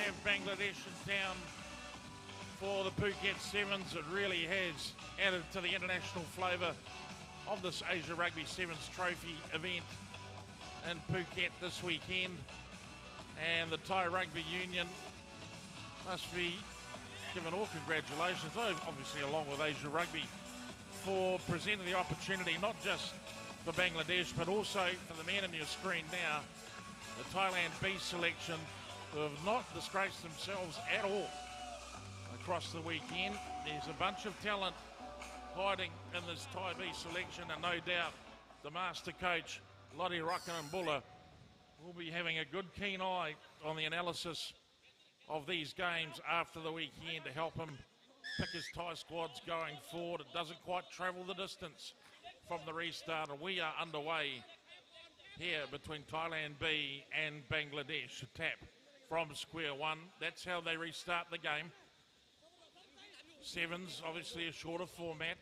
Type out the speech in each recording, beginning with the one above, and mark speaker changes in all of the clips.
Speaker 1: have Bangladesh in town for the Phuket Sevens. It really has added to the international flavour of this Asia Rugby Sevens Trophy event in Phuket this weekend. And the Thai Rugby Union must be given all congratulations, obviously along with Asia Rugby, for presenting the opportunity not just for Bangladesh but also for the men on your screen now, the Thailand B selection, who have not disgraced themselves at all across the weekend. There's a bunch of talent hiding in this Thai B selection, and no doubt the master coach, Lottie Rockenbulla, will be having a good keen eye on the analysis of these games after the weekend to help him pick his Thai squads going forward. It doesn't quite travel the distance from the restart, and we are underway here between Thailand B and Bangladesh. A tap from square one. That's how they restart the game. Sevens, obviously a shorter format,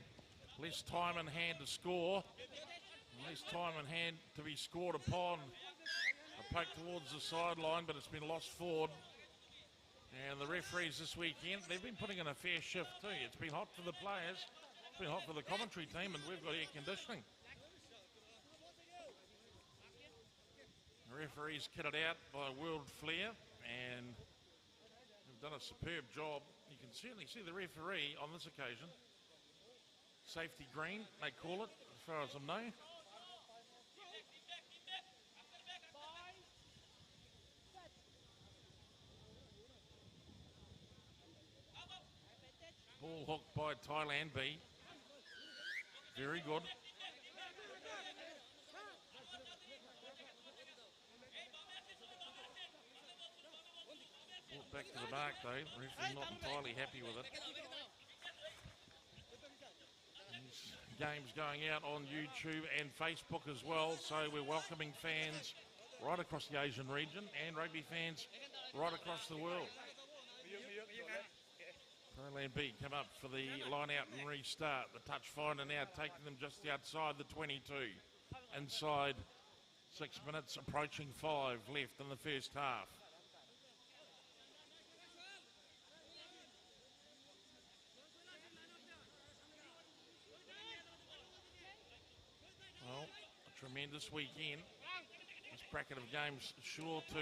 Speaker 1: less time in hand to score, less time in hand to be scored upon. A poke towards the sideline, but it's been lost forward. And the referees this weekend, they've been putting in a fair shift too. It's been hot for the players, it's been hot for the commentary team, and we've got air conditioning. The referees kitted out by World Flair, and they've done a superb job. You can certainly see the referee on this occasion. Safety green, they call it, as far as I know. Ball hooked by Thailand B. Very good. Brought back to the mark though. Referee not entirely happy with it. These games going out on YouTube and Facebook as well, so we're welcoming fans right across the Asian region and rugby fans right across the world. Thailand B come up for the line out and restart. The touch finder now taking them just outside the 22. Inside 6 minutes, approaching 5 left in the first half. Well, a tremendous weekend. This bracket of games sure to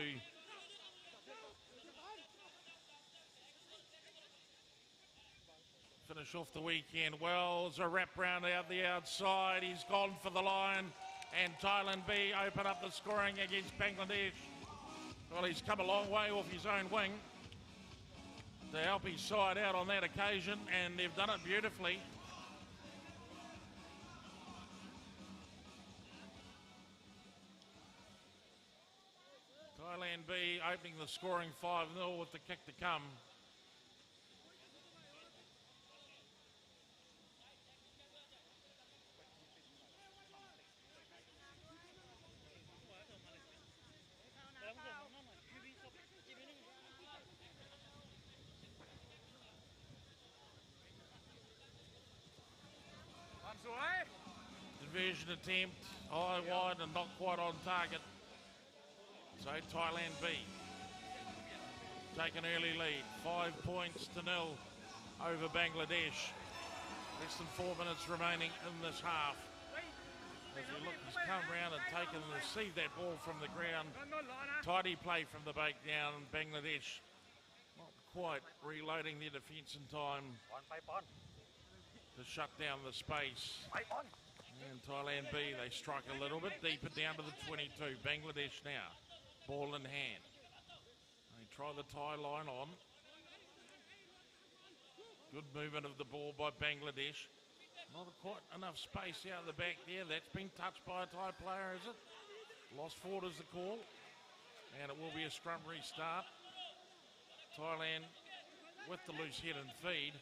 Speaker 1: finish off the weekend well. As a wrap round out the outside, he's gone for the line, and Thailand B open up the scoring against Bangladesh. Well, he's come a long way off his own wing to help his side out on that occasion, and they've done it beautifully. Thailand B opening the scoring 5-0 with the kick to come. Diversion attempt, high, wide, and not quite on target. So Thailand B take an early lead, 5 points to 0 over Bangladesh. Less than 4 minutes remaining in this half. As we look, he's come round and taken and received that ball from the ground. Tidy play from the breakdown. Bangladesh not quite reloading their defence in time to shut down the space. And Thailand B, they strike a little bit deeper down to the 22. Bangladesh now, ball in hand. They try the Thai line on. Good movement of the ball by Bangladesh. Not quite enough space out the back there. That's been touched by a Thai player, is it? Lost forward is the call. And it will be a scrum restart. Thailand with the loose head and feed.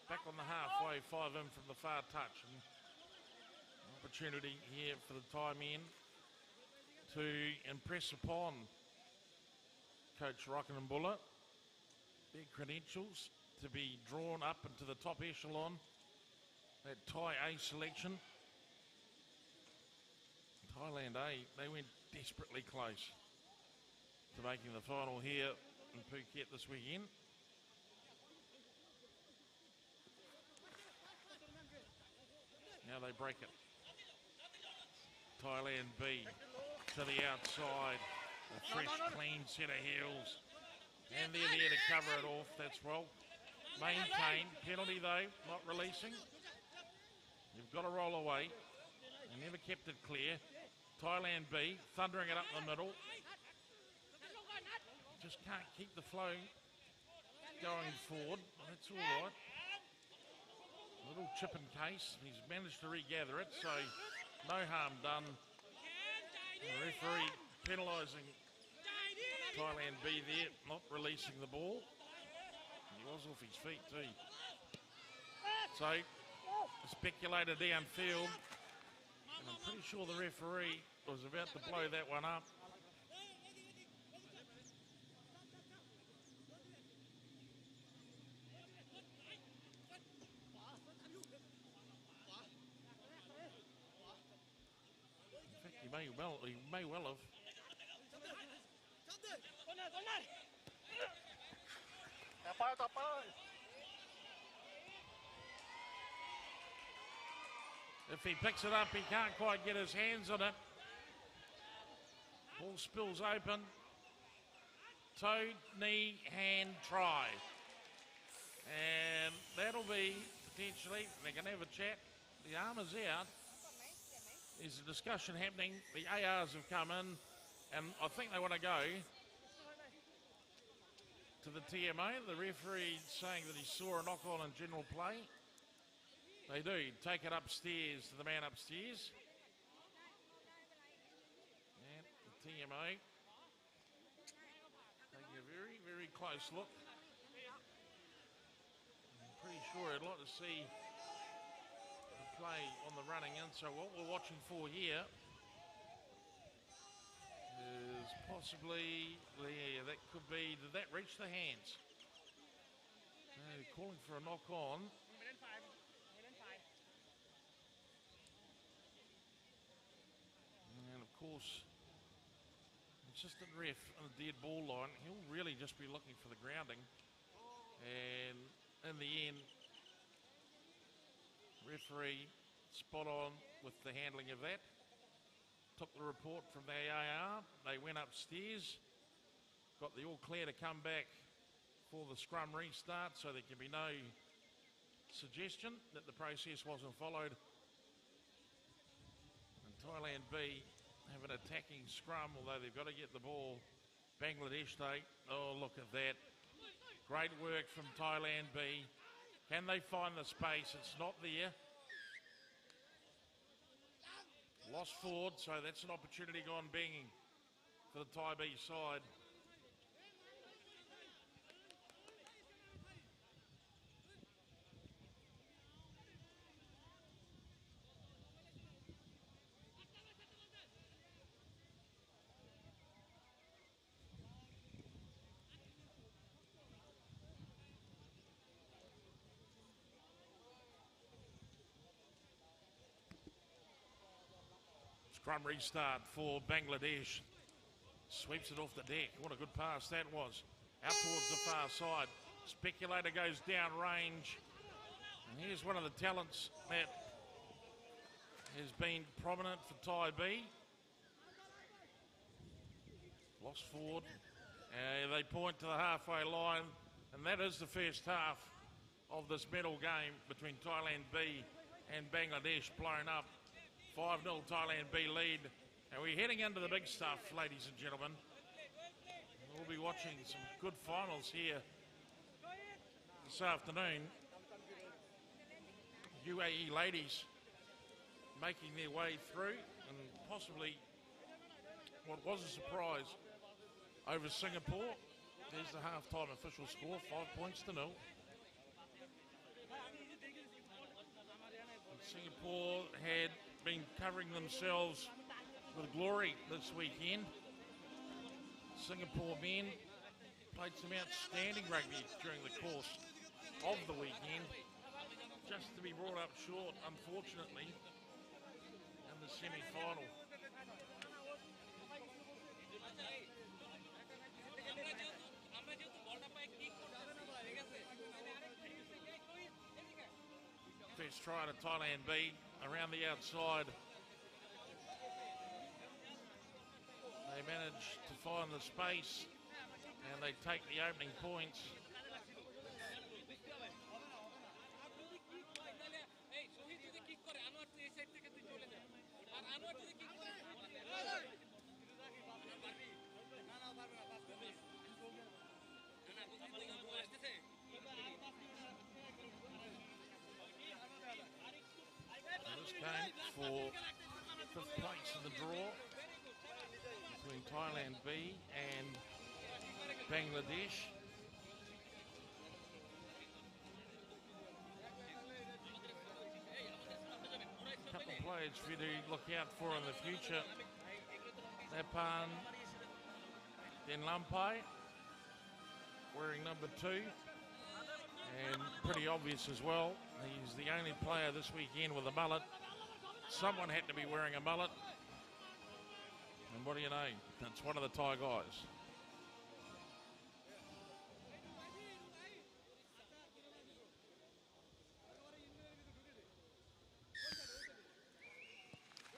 Speaker 1: Back on the halfway, 5 in from the far touch. And opportunity here for the Thai men to impress upon Coach Rockenbulla their credentials to be drawn up into the top echelon, that Thai A selection. Thailand A, they went desperately close to making the final here in Phuket this weekend. Now they break it. Thailand B to the outside. A fresh, clean set of heels. And they're there to cover it off. That's well maintained. Penalty though, not releasing. You've got to roll away. They never kept it clear. Thailand B thundering it up the middle. Just can't keep the flow going forward. That's all right. A little chip in case. He's managed to regather it, so no harm done. The referee penalising Thailand B there, not releasing the ball. He was off his feet too. So, speculator downfield. And I'm pretty sure the referee was about to blow that one up. In fact, he may well have. If he picks it up, he can't quite get his hands on it. Ball spills open. Toe, knee, hand, try. And that'll be potentially, they can have a chat. The arm is out. There's a discussion happening. The ARs have come in, and I think they want to go to the TMO. The referee saying that he saw a knock-on in general play. They do. Take it upstairs to the man upstairs. And the TMO taking a very, very close look. I'm pretty sure I'd like to see the play on the running in. So what we're watching for here is possibly, yeah, that could be, did that reach the hands? Calling for a knock-on. And of course, assistant ref on the dead ball line, he'll really just be looking for the grounding. And in the end, referee spot on with the handling of that. Took the report from the AR. They went upstairs, got the all clear to come back for the scrum restart, so there can be no suggestion that the process wasn't followed. And Thailand B have an attacking scrum, although they've got to get the ball. Bangladesh State, oh, look at that. Great work from Thailand B. Can they find the space? It's not there. Lost forward, so that's an opportunity gone banging for the Thai B side. Scrum restart for Bangladesh. Sweeps it off the deck. What a good pass that was. Out towards the far side. Speculator goes down range. And here's one of the talents that has been prominent for Thai B. Lost forward. They point to the halfway line. And that is the first half of this medal game between Thailand B and Bangladesh blown up. 5-0 Thailand B lead. And we're heading into the big stuff, ladies and gentlemen. We'll be watching some good finals here this afternoon. UAE ladies making their way through, and possibly what was a surprise over Singapore. There's the half-time official score, 5-0. And Singapore had been covering themselves with glory this weekend. Singapore men played some outstanding rugby during the course of the weekend, just to be brought up short, unfortunately, in the semi-final. First try to Thailand B around the outside. They manage to find the space and they take the opening points. This game for fifth place in the draw between Thailand B and Bangladesh. A couple of players for you to look out for in the future. Napan Denlampai wearing number 2. And pretty obvious as well, he's the only player this weekend with a mullet. Someone had to be wearing a mullet. And what do you know? That's one of the Thai guys.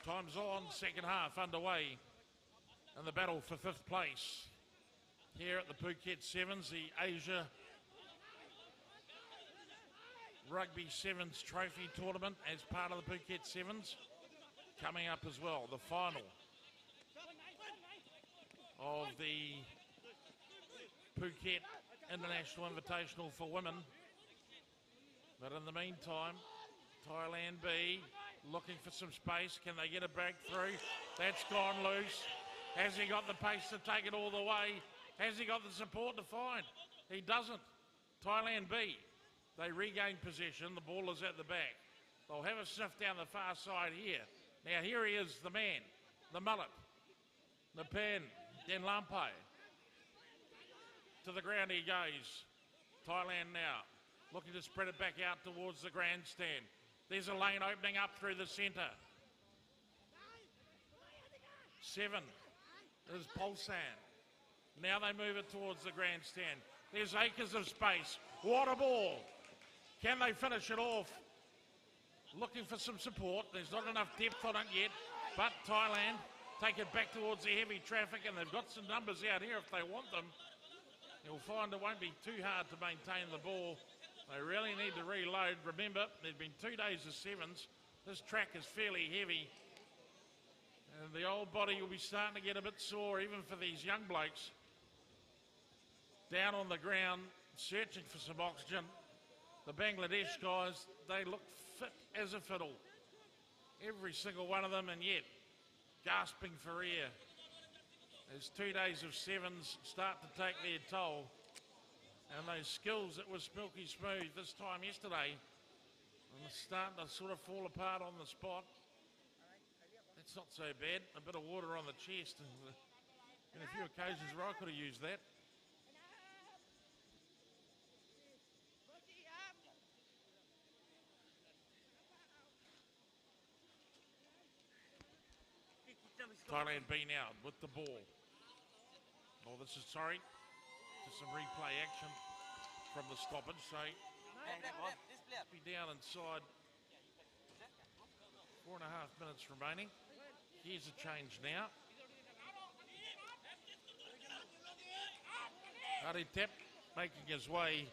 Speaker 1: Time's on, second half underway. And the battle for fifth place here at the Phuket Sevens, the Asia Rugby Sevens Trophy Tournament as part of the Phuket Sevens. Coming up as well, the final of the Phuket International Invitational for women. But in the meantime, Thailand B looking for some space. Can they get a breakthrough? That's gone loose. Has he got the pace to take it all the way? Has he got the support to find? He doesn't. Thailand B. They regain possession. The ball is at the back. They'll have a sniff down the far side here. Now here he is, the man, the mullet, the pen, Denlampai. To the ground he goes. Thailand now looking to spread it back out towards the grandstand. There's a lane opening up through the centre. 7 is Pulsan. Now they move it towards the grandstand. There's acres of space. What a ball. Can they finish it off? Looking for some support. There's not enough depth on it yet, but Thailand take it back towards the heavy traffic, and they've got some numbers out here if they want them. You'll find it won't be too hard to maintain the ball. They really need to reload. Remember, there's been 2 days of sevens. This track is fairly heavy, and the old body will be starting to get a bit sore, even for these young blokes. Down on the ground, searching for some oxygen. The Bangladesh guys, they look fit as a fiddle. Every single one of them, and yet gasping for air. As 2 days of sevens start to take their toll. And those skills that were milky smooth this time yesterday, and they're starting to sort of fall apart on the spot. That's not so bad. A bit of water on the chest. And in a few occasions where I could have used that. Thailand B now with the ball. Oh, this is, sorry, just some replay action from the stoppage. So, be down inside. 4.5 minutes remaining. Here's a change now. Aritep making his way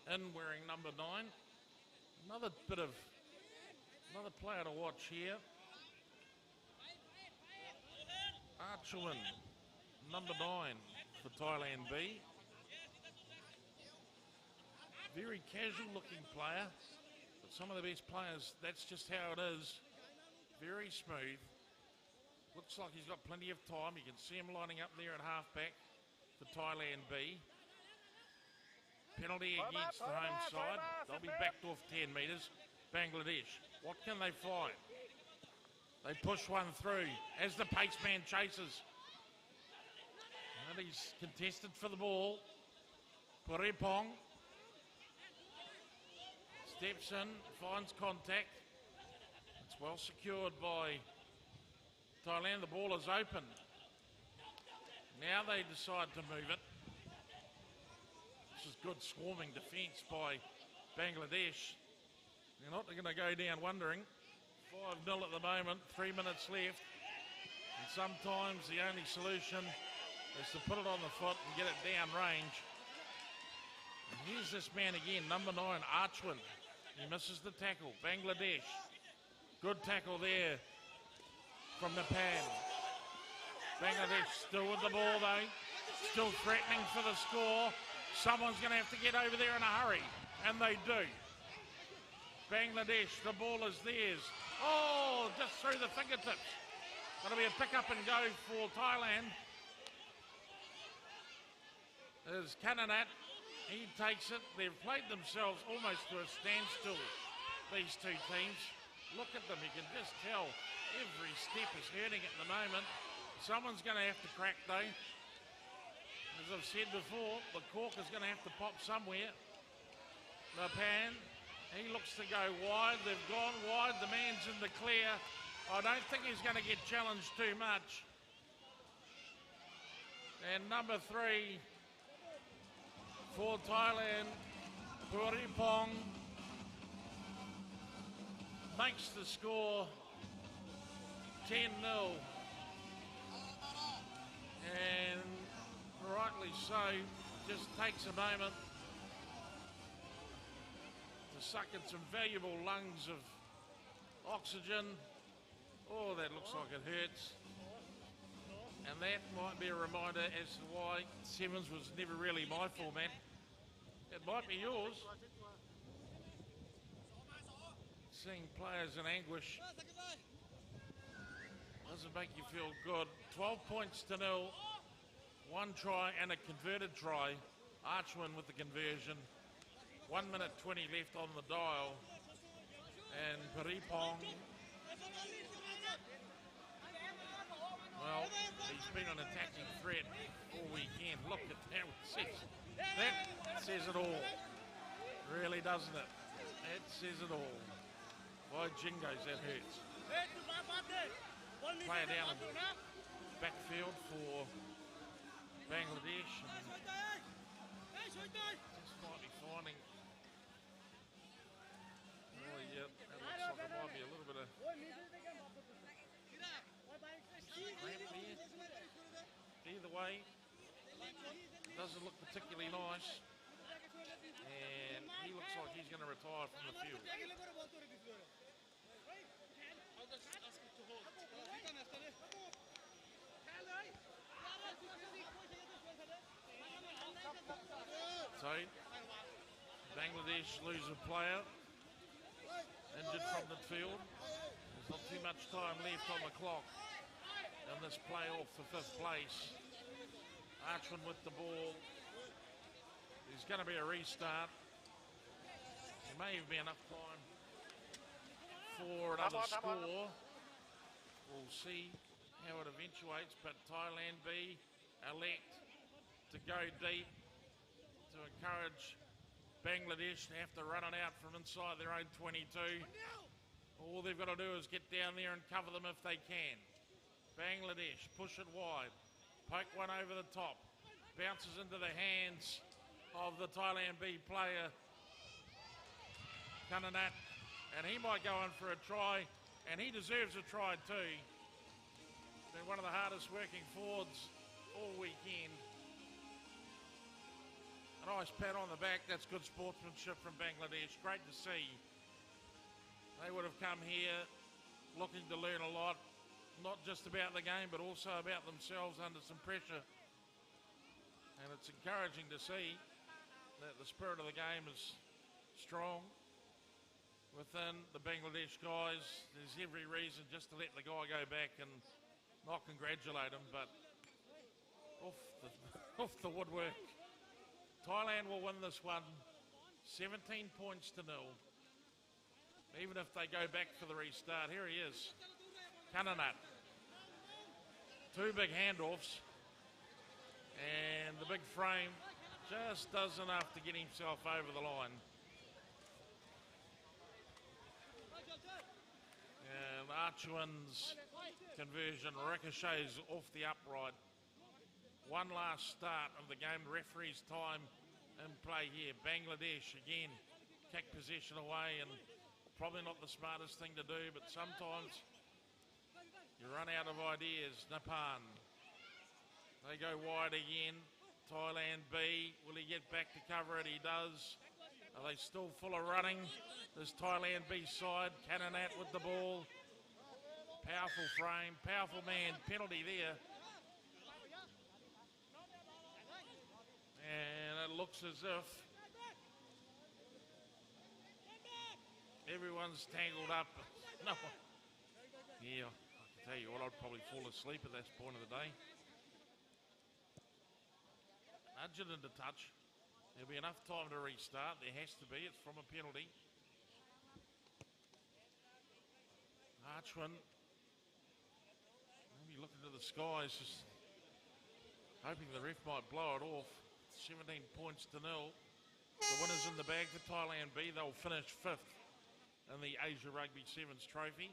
Speaker 1: in wearing number 9. Another player to watch here. Archulin, number 9 for Thailand B. Very casual looking player, but some of the best players, that's just how it is. Very smooth. Looks like he's got plenty of time. You can see him lining up there at halfback for Thailand B. Penalty against the home side. They'll be backed off 10 metres. Bangladesh, what can they find? They push one through as the paceman chases. And he's contested for the ball. Puripong steps in, finds contact. It's well secured by Thailand. The ball is open. Now they decide to move it. This is good swarming defence by Bangladesh. You're not going to go down wondering. 5-0 at the moment, 3 minutes left. And sometimes the only solution is to put it on the foot and get it down range. And here's this man again, number 9, Archwin. He misses the tackle. Bangladesh. Good tackle there from Nepal. Bangladesh still with the ball though. Still threatening for the score. Someone's going to have to get over there in a hurry. And they do. Bangladesh, the ball is theirs. Oh, just through the fingertips. Going to be a pick up and go for Thailand. There's Kananat. He takes it. They've played themselves almost to a standstill, these two teams. Look at them. You can just tell every step is hurting at the moment. Someone's going to have to crack though. As I've said before, the cork is going to have to pop somewhere. Napan, he looks to go wide. They've gone wide. The man's in the clear. I don't think he's going to get challenged too much. And number 3 for Thailand, Puripong, makes the score 10-0. And rightly so, just takes a moment to suck in some valuable lungs of oxygen. Oh, that looks like it hurts. And that might be a reminder as to why Sevens was never really my format. It might be yours. Seeing players in anguish doesn't make you feel good. 12 points to 0. 1 try and a converted try. Archwin with the conversion. 1 minute 20 left on the dial. And Paripong, well, he's been an attacking threat all weekend. Look at that. That says it all. Really, doesn't it? It says it all. Why Jingos, that hurts. Player down in backfield for Bangladesh. And just might be finding. Oh, yeah, that looks like it might be a little bit of cramp there. Either way, doesn't look particularly nice. And he looks like he's going to retire from the field. So, Bangladesh lose a player, injured from the field. There's not too much time left on the clock in this playoff for 5th place. Archman with the ball. There's going to be a restart. There may even be enough time for another score. We'll see how it eventuates, but Thailand B elect to go deep to encourage Bangladesh to have to run it out from inside their own 22. All they've got to do is get down there and cover them if they can. Bangladesh push it wide, poke one over the top, bounces into the hands of the Thailand B player, Kananat, and he might go in for a try, and he deserves a try too. Been one of the hardest working forwards all weekend. A nice pat on the back. That's good sportsmanship from Bangladesh. Great to see. They would have come here looking to learn a lot, not just about the game, but also about themselves under some pressure. And it's encouraging to see that the spirit of the game is strong within the Bangladesh guys. There's every reason just to let the guy go back and not congratulate him, but off the woodwork. Thailand will win this one 17 points to 0. Even if they go back for the restart. Here he is, Kananat. 2 big handoffs, and the big frame just does enough to get himself over the line. And Archwin's conversion ricochets off the upright. One last start of the game. The referee's time in play here. Bangladesh again kick possession away and probably not the smartest thing to do, but sometimes you run out of ideas. Napan. They go wide again. Thailand B. Will he get back to cover it? He does. Are they still full of running? This Thailand B side. Kananat with the ball. Powerful frame. Powerful man. Penalty there. And it looks as if everyone's tangled up. No. Yeah, I can tell you what, I'd probably fall asleep at this point of the day. Nudge it into touch. There'll be enough time to restart. There has to be. It's from a penalty. Archwin. Maybe looking to the skies, just hoping the ref might blow it off. 17 points to 0. The winners in the bag for Thailand B. They'll finish 5th in the Asia Rugby Sevens Trophy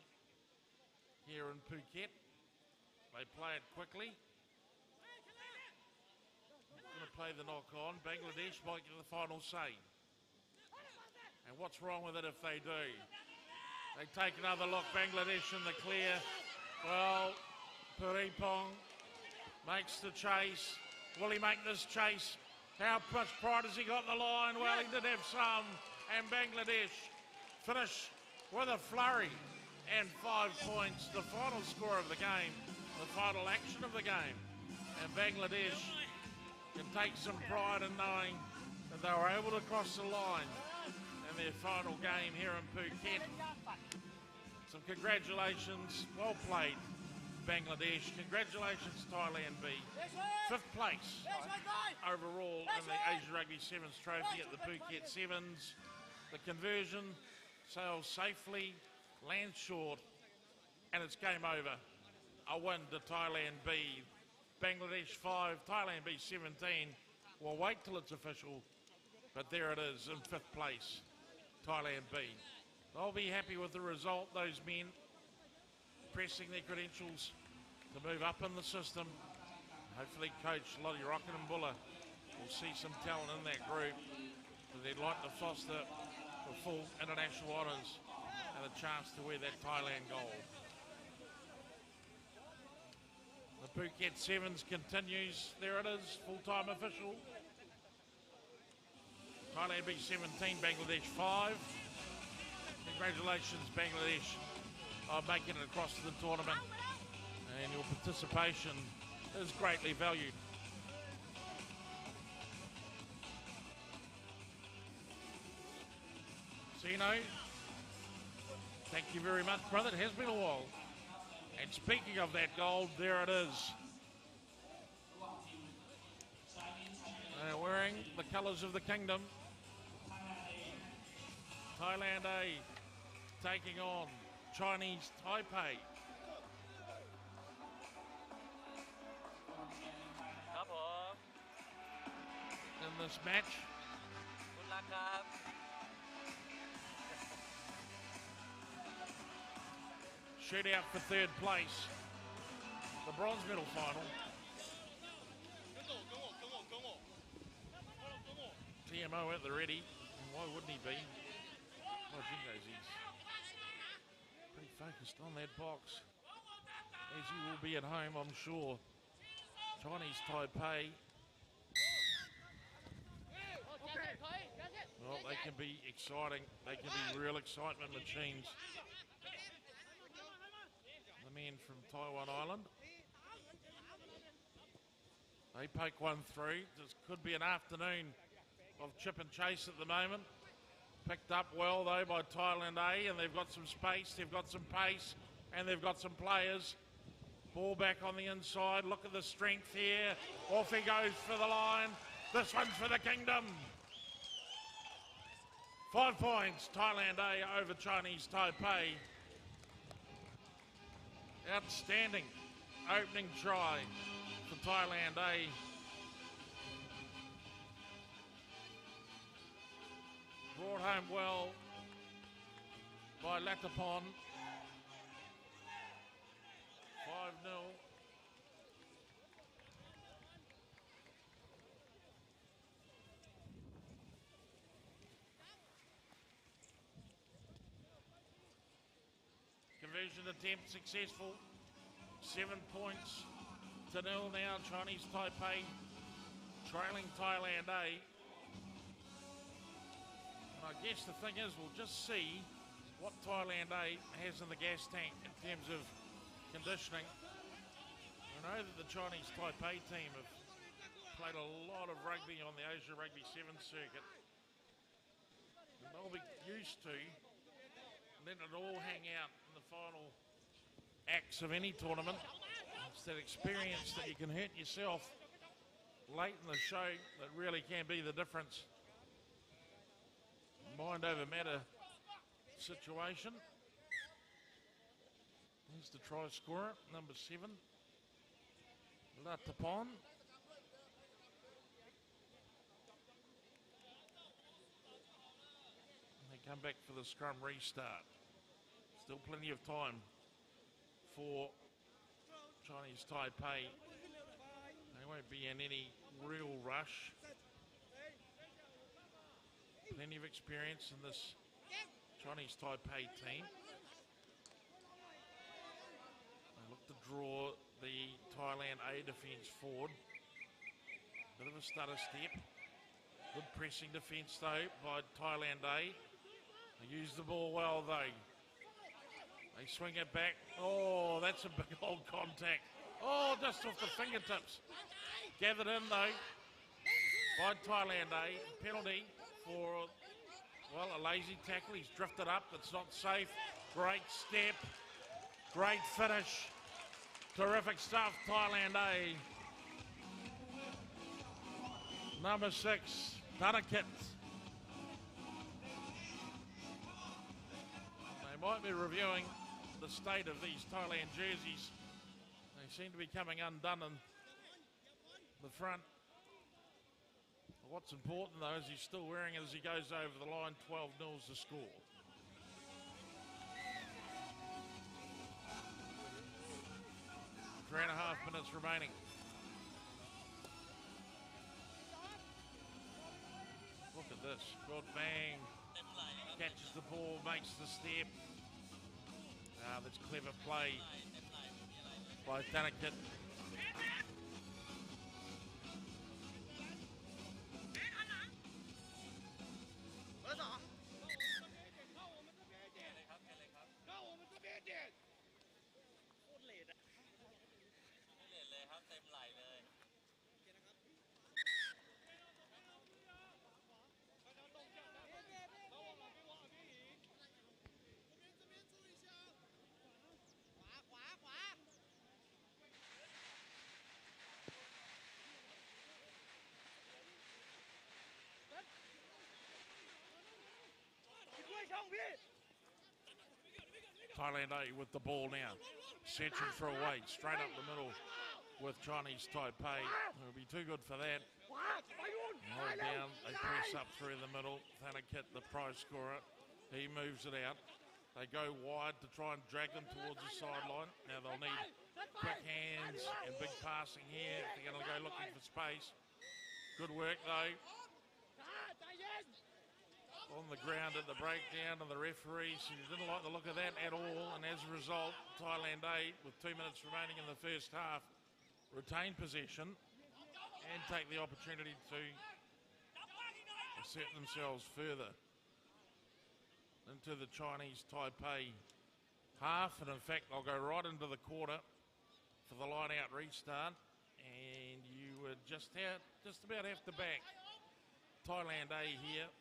Speaker 1: here in Phuket. They play it quickly. Going to play the knock on. Bangladesh might get the final say. And what's wrong with it if they do? They take another look. Bangladesh in the clear. Well, Puripong makes the chase. Will he make this chase? How much pride has he got in the line? Well, he did have some. And Bangladesh finish with a flurry and 5 points. The final score of the game, the final action of the game. And Bangladesh can take some pride in knowing that they were able to cross the line in their final game here in Phuket. Some congratulations. Well played, Bangladesh. Congratulations, Thailand B. 5th place overall in the Asia Rugby Sevens Trophy at the Phuket Sevens. The conversion sails safely, lands short, and it's game over. A win to Thailand B. Bangladesh 5, Thailand B 17. We'll wait till it's official, but there it is in 5th place, Thailand B. They'll be happy with the result, those men pressing their credentials to move up in the system. Hopefully Coach Lottie Rockenbulla will see some talent in that group, but they'd like to foster the full international honours and a chance to wear that Thailand gold. The Phuket Sevens continues. There it is, full-time official. Thailand B 17, Bangladesh 5. Congratulations, Bangladesh, on making it across to the tournament. And your participation is greatly valued. Sino, thank you very much, brother. It has been a while. And speaking of that gold, there it is. They're wearing the colours of the kingdom. Thailand A taking on Chinese Taipei. In this match. Shootout for 3rd place. The bronze medal final. TMO at the ready. And why wouldn't he be? Well, Jingo's he's pretty focused on that box, as he will be at home, I'm sure. Chinese Taipei. Well, they can be exciting. They can be real excitement machines. The men from Taiwan Island. They poke one through. This could be an afternoon of chip and chase at the moment. Picked up well, though, by Thailand A, and they've got some space, they've got some pace, and they've got some players. Ball back on the inside. Look at the strength here. Off he goes for the line. This one's for the kingdom. 5 points, Thailand A over Chinese Taipei. Outstanding opening try for Thailand A. Brought home well by Latapon. 5-0. conversion attempt successful. 7 points to 0 now. Chinese Taipei trailing Thailand A. And I guess the thing is, we'll just see what Thailand A has in the gas tank in terms of conditioning. I know that the Chinese Taipei team have played a lot of rugby on the Asia Rugby 7 circuit. And they'll be used to letting it all hang out in the final acts of any tournament. It's that experience that you can hurt yourself late in the show that really can be the difference. Mind over matter situation. Here's the try scorer, number 7, Latapon. They come back for the scrum restart. Still plenty of time for Chinese Taipei. They won't be in any real rush. Plenty of experience in this Chinese Taipei team. They look to draw the Thailand A defence forward. Bit of a stutter step. Good pressing defence though by Thailand A. They use the ball well though. They swing it back. Oh, that's a big old contact. Oh, just off the fingertips. Gathered in though by Thailand A. Penalty for, well, a lazy tackle. He's drifted up. It's not safe. Great step. Great finish. Terrific stuff, Thailand A. Number 6, Tanakit. They might be reviewing the state of these Thailand jerseys. They seem to be coming undone in the front. What's important though is he's still wearing it as he goes over the line. 12-0's the score. Three and a half minutes remaining. Look at this. Good bang. Catches the ball, makes the step. That's clever play by Tanakit. Thailand A with the ball now. Searching for a way straight up the middle with Chinese Taipei. It'll be too good for that. Hold down, they press up through the middle. Tanakit, the prize scorer, he moves it out. They go wide to try and drag them towards the sideline. Now they'll need quick hands and big passing here. They're going to go looking for space. Good work though. On the ground at the breakdown, and the referees didn't like the look of that at all, and as a result, Thailand A, with 2 minutes remaining in the first half, retain possession and take the opportunity to assert themselves further into the Chinese Taipei half, and in fact they'll go right into the quarter for the line out restart, and you would just about have to back Thailand A here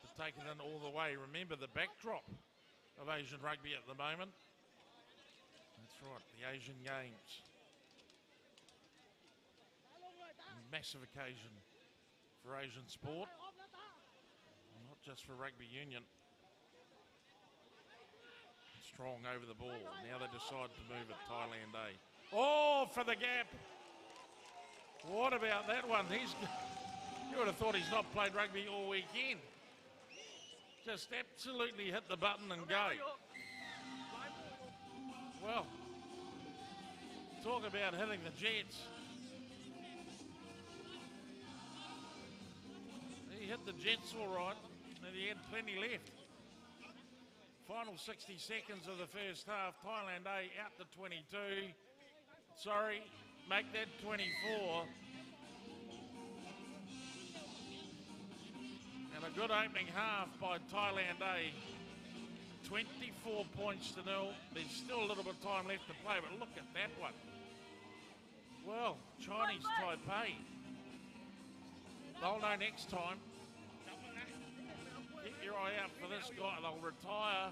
Speaker 1: to take it in all the way. Remember the backdrop of Asian rugby at the moment. That's right, the Asian Games. Massive occasion for Asian sport, not just for rugby union. Strong over the ball. Now they decide to move it, Thailand A. Oh, for the gap. What about that one? You would have thought he's not played rugby all weekend. Just absolutely hit the button and go. Well, talk about hitting the jets. He hit the jets all right, and he had plenty left. Final 60 seconds of the first half. Thailand A out to 22. Sorry, make that 24. And a good opening half by Thailand A. 24 points to 0. There's still a little bit of time left to play, but look at that one. Well, Chinese Taipei. They'll know next time. Keep your eye out for this guy. They'll retire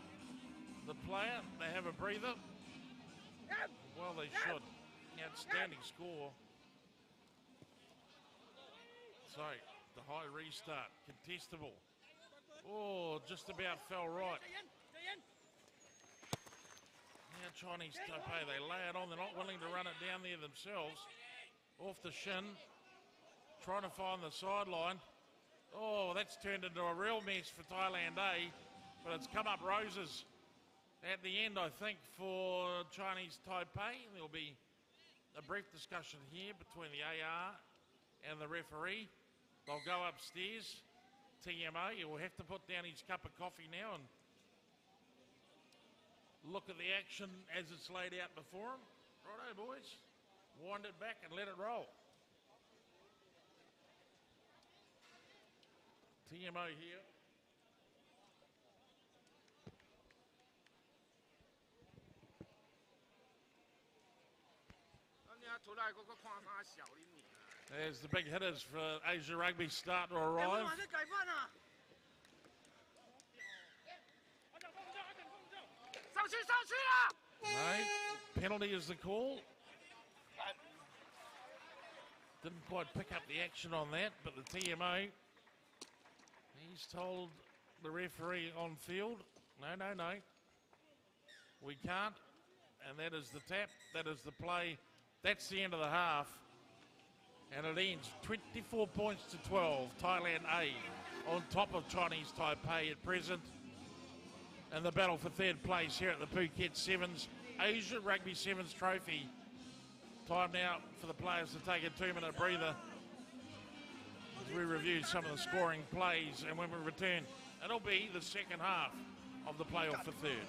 Speaker 1: the player. They have a breather. Well, they should. Outstanding score. So, the high restart. Contestable. Oh, just about fell right. Now Chinese Taipei, they lay it on. They're not willing to run it down there themselves. Off the shin. Trying to find the sideline. Oh, that's turned into a real mess for Thailand A. But it's come up roses at the end, I think, for Chinese Taipei. There'll be a brief discussion here between the AR and the referee. They'll go upstairs. TMO, you will have to put down his cup of coffee now and look at the action as it's laid out before him. Righto, boys. Wind it back and let it roll. TMO here. There's the big hitters for Asia Rugby start to arrive. No, penalty is the call. Didn't quite pick up the action on that, but the TMO, he's told the referee on field, no, we can't. And that is the tap, that is the play. That's the end of the half. And it ends 24 points to 12. Thailand A on top of Chinese Taipei at present. And the battle for third place here at the Phuket Sevens Asia Rugby Sevens Trophy. Time now for the players to take a 2-minute breather as we review some of the scoring plays. And when we return, it'll be the second half of the playoff for third.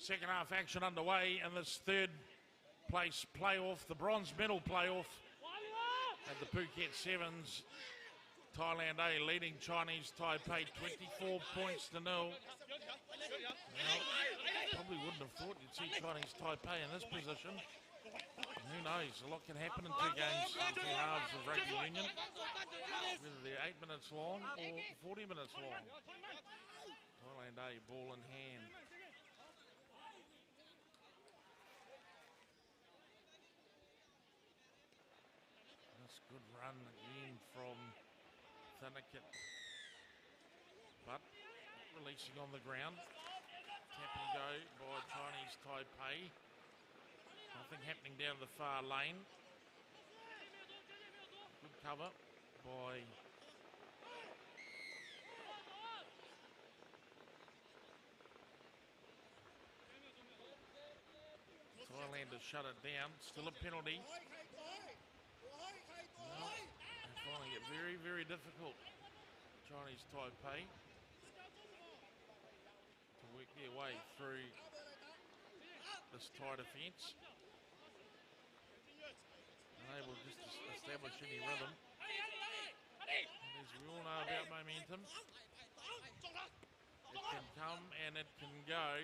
Speaker 1: Second half action underway in this third place playoff, the bronze medal playoff at the Phuket Sevens. Thailand A leading Chinese Taipei 24 points to 0. Now, probably wouldn't have thought you'd see Chinese Taipei in this position. Who knows, a lot can happen in two games, two halves of rugby union. Whether they're 8 minutes long or 40 minutes long. Thailand A ball in hand. That's a good run again from Thanaket, but releasing on the ground. Tap and go by Chinese Taipei. Nothing happening down the far lane. Good cover by Thailand to shut it down. Still a penalty. Well, they're finding it very, very difficult, Chinese Taipei, to work their way through this tight defence. Unable just to establish any rhythm. And as we all know about momentum, it can come and it can go.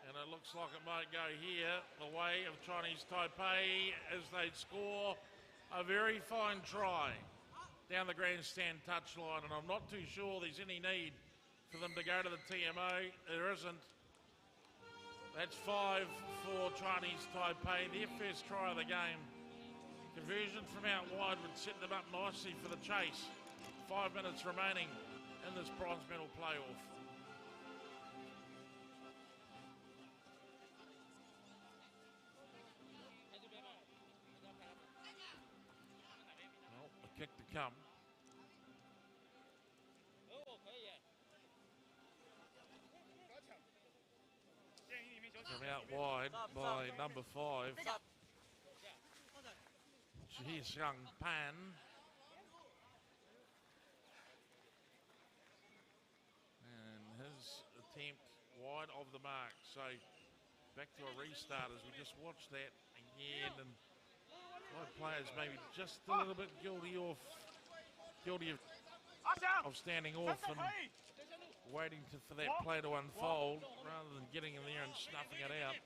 Speaker 1: And it looks like it might go here, the way of Chinese Taipei, as they score a very fine try down the grandstand touchline. And I'm not too sure there's any need for them to go to the TMO. There isn't. That's 5 for Chinese Taipei, their first try of the game. Conversion from out wide would set them up nicely for the chase. 5 minutes remaining in this bronze medal playoff. Well, the kick to come. From out wide by number 5. Ji Xiang Pan. And his attempt wide of the mark. So back to a restart as we just watched that again. And both players maybe just a little bit guilty of standing off and waiting for that play to unfold rather than getting in there and snuffing it out.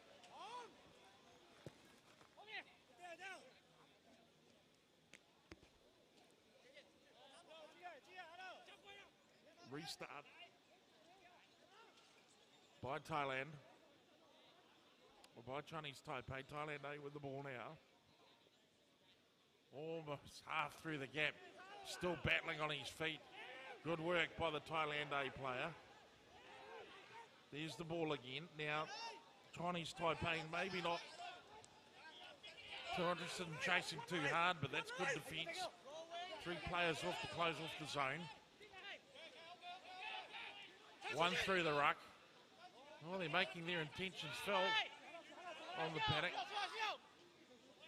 Speaker 1: Restart by Thailand, or by Chinese Taipei. Thailand A with the ball now. Almost half through the gap, still battling on his feet. Good work by the Thailand A player. There's the ball again. Now, Chinese Taipei maybe not too interested in chasing too hard, but that's good defence. 3 players off to close off the zone. 1 through the ruck. Well, they're making their intentions felt on the paddock.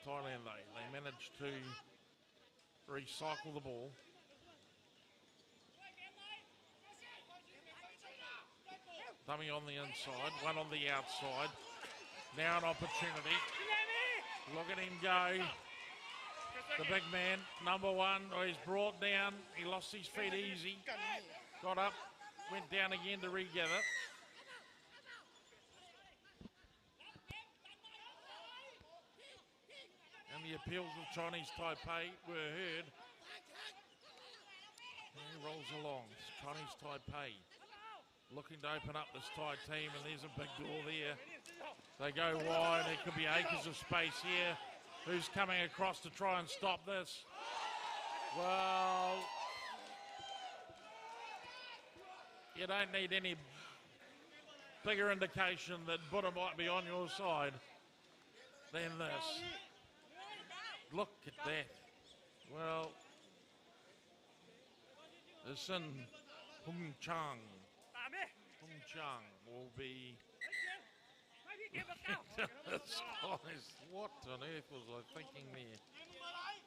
Speaker 1: Thailand, they managed to recycle the ball. Dummy on the inside, 1 on the outside. Now an opportunity. Look at him go. The big man, number 1, he's brought down. He lost his feet easy. Got up, went down again to regather. And the appeals of Chinese Taipei were heard. And he rolls along. It's Chinese Taipei looking to open up this Thai team, and there's a big door there. They go wide. There could be acres of space here. Who's coming across to try and stop this? Well, you don't need any bigger indication that Buddha might be on your side than this. Look at that. Well, the Sin Hung Chang will be this guy's, what on earth was I thinking there?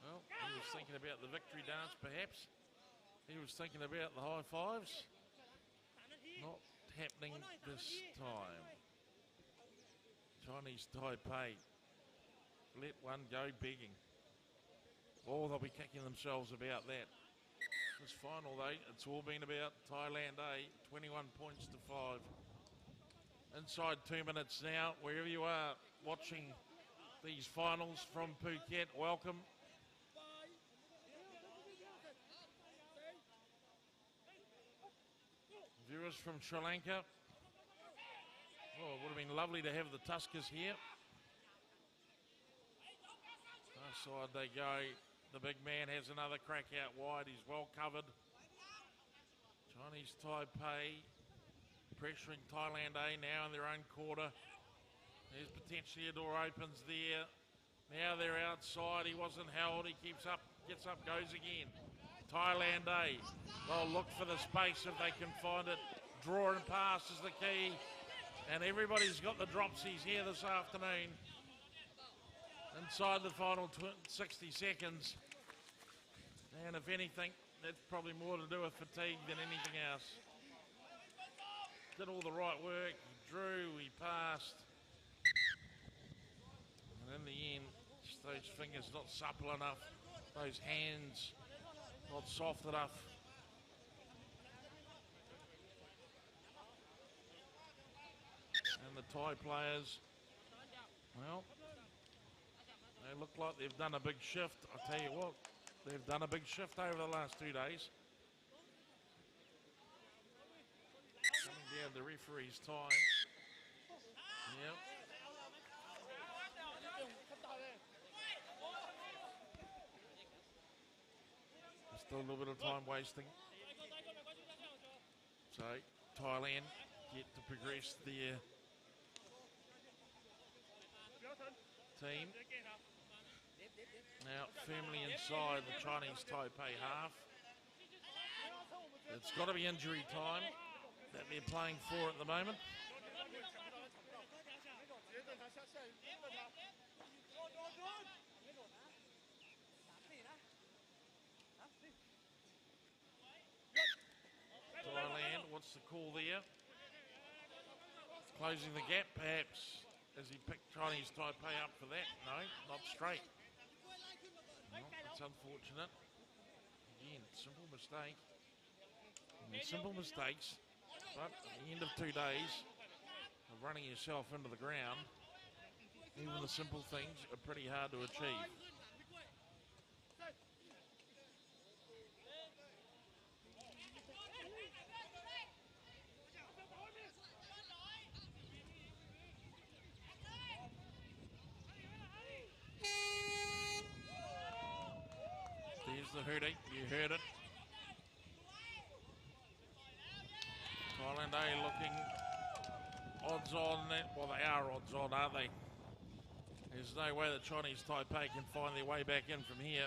Speaker 1: Well, he was thinking about the victory dance perhaps. He was thinking about the high fives. Not happening this time. Chinese Taipei let one go begging. Oh, they'll be kicking themselves about that. This final though, it's all been about Thailand A, 21 points to 5. Inside 2 minutes now, wherever you are watching these finals from Phuket, welcome. Viewers from Sri Lanka. Oh, it would have been lovely to have the Tuskers here. Far side they go. The big man has another crack out wide. He's well covered. Chinese Taipei pressuring Thailand A now in their own quarter. There's potentially a door opens there. Now they're outside. He wasn't held. He keeps up, gets up, goes again. Thailand A. They'll look for the space if they can find it. Draw and pass is the key. And everybody's got the dropsies here this afternoon. Inside the final 60 seconds. And if anything, that's probably more to do with fatigue than anything else. Did all the right work. He drew, he passed. And in the end, just those fingers not supple enough. Those hands not soft enough. And the Thai players, well, they look like they've done a big shift. I tell you what, they've done a big shift over the last 2 days. Coming down the referee's time. Yep. Still a little bit of time wasting. So Thailand get to progress their team. Now firmly inside the Chinese Taipei half. It's got to be injury time that they're playing for at the moment. Thailand, what's the call there? Closing the gap, perhaps. Has he picked Chinese Taipei up for that? No, not straight. Well, it's unfortunate. Again, simple mistake. Simple mistakes, but at the end of 2 days of running yourself into the ground, even the simple things are pretty hard to achieve. There's the hootie, you heard it. Thailand A looking odds on that. Well, they are odds on, aren't they? There's no way that Chinese Taipei can find their way back in from here.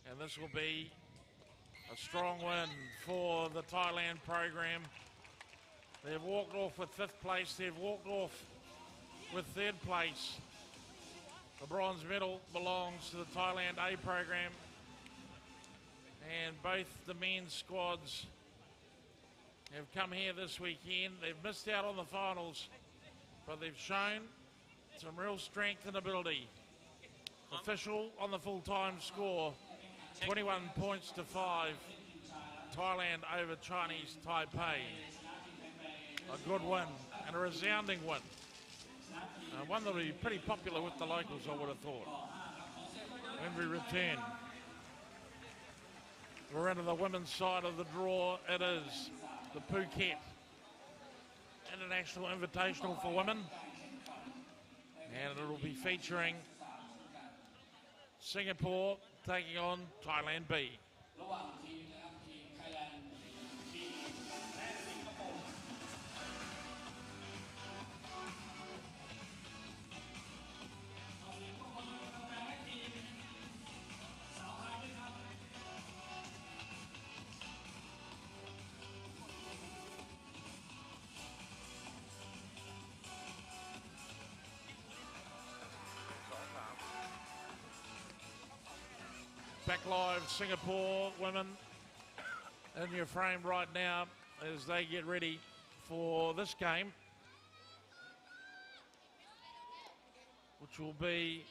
Speaker 1: And this will be a strong win for the Thailand program. They've walked off with 5th place. They've walked off with 3rd place. The bronze medal belongs to the Thailand A program. And both the men's squads have come here this weekend. They've missed out on the finals, but they've shown some real strength and ability. Official on the full-time score, 21 points to 5. Thailand over Chinese Taipei. A good win and a resounding win. One that will be pretty popular with the locals, I would have thought. When we return, we're into the women's side of the draw. It is the Phuket International Invitational for women. And it'll be featuring Singapore taking on Thailand B. Back live, Singapore women in your frame right now as they get ready for this game, which will be,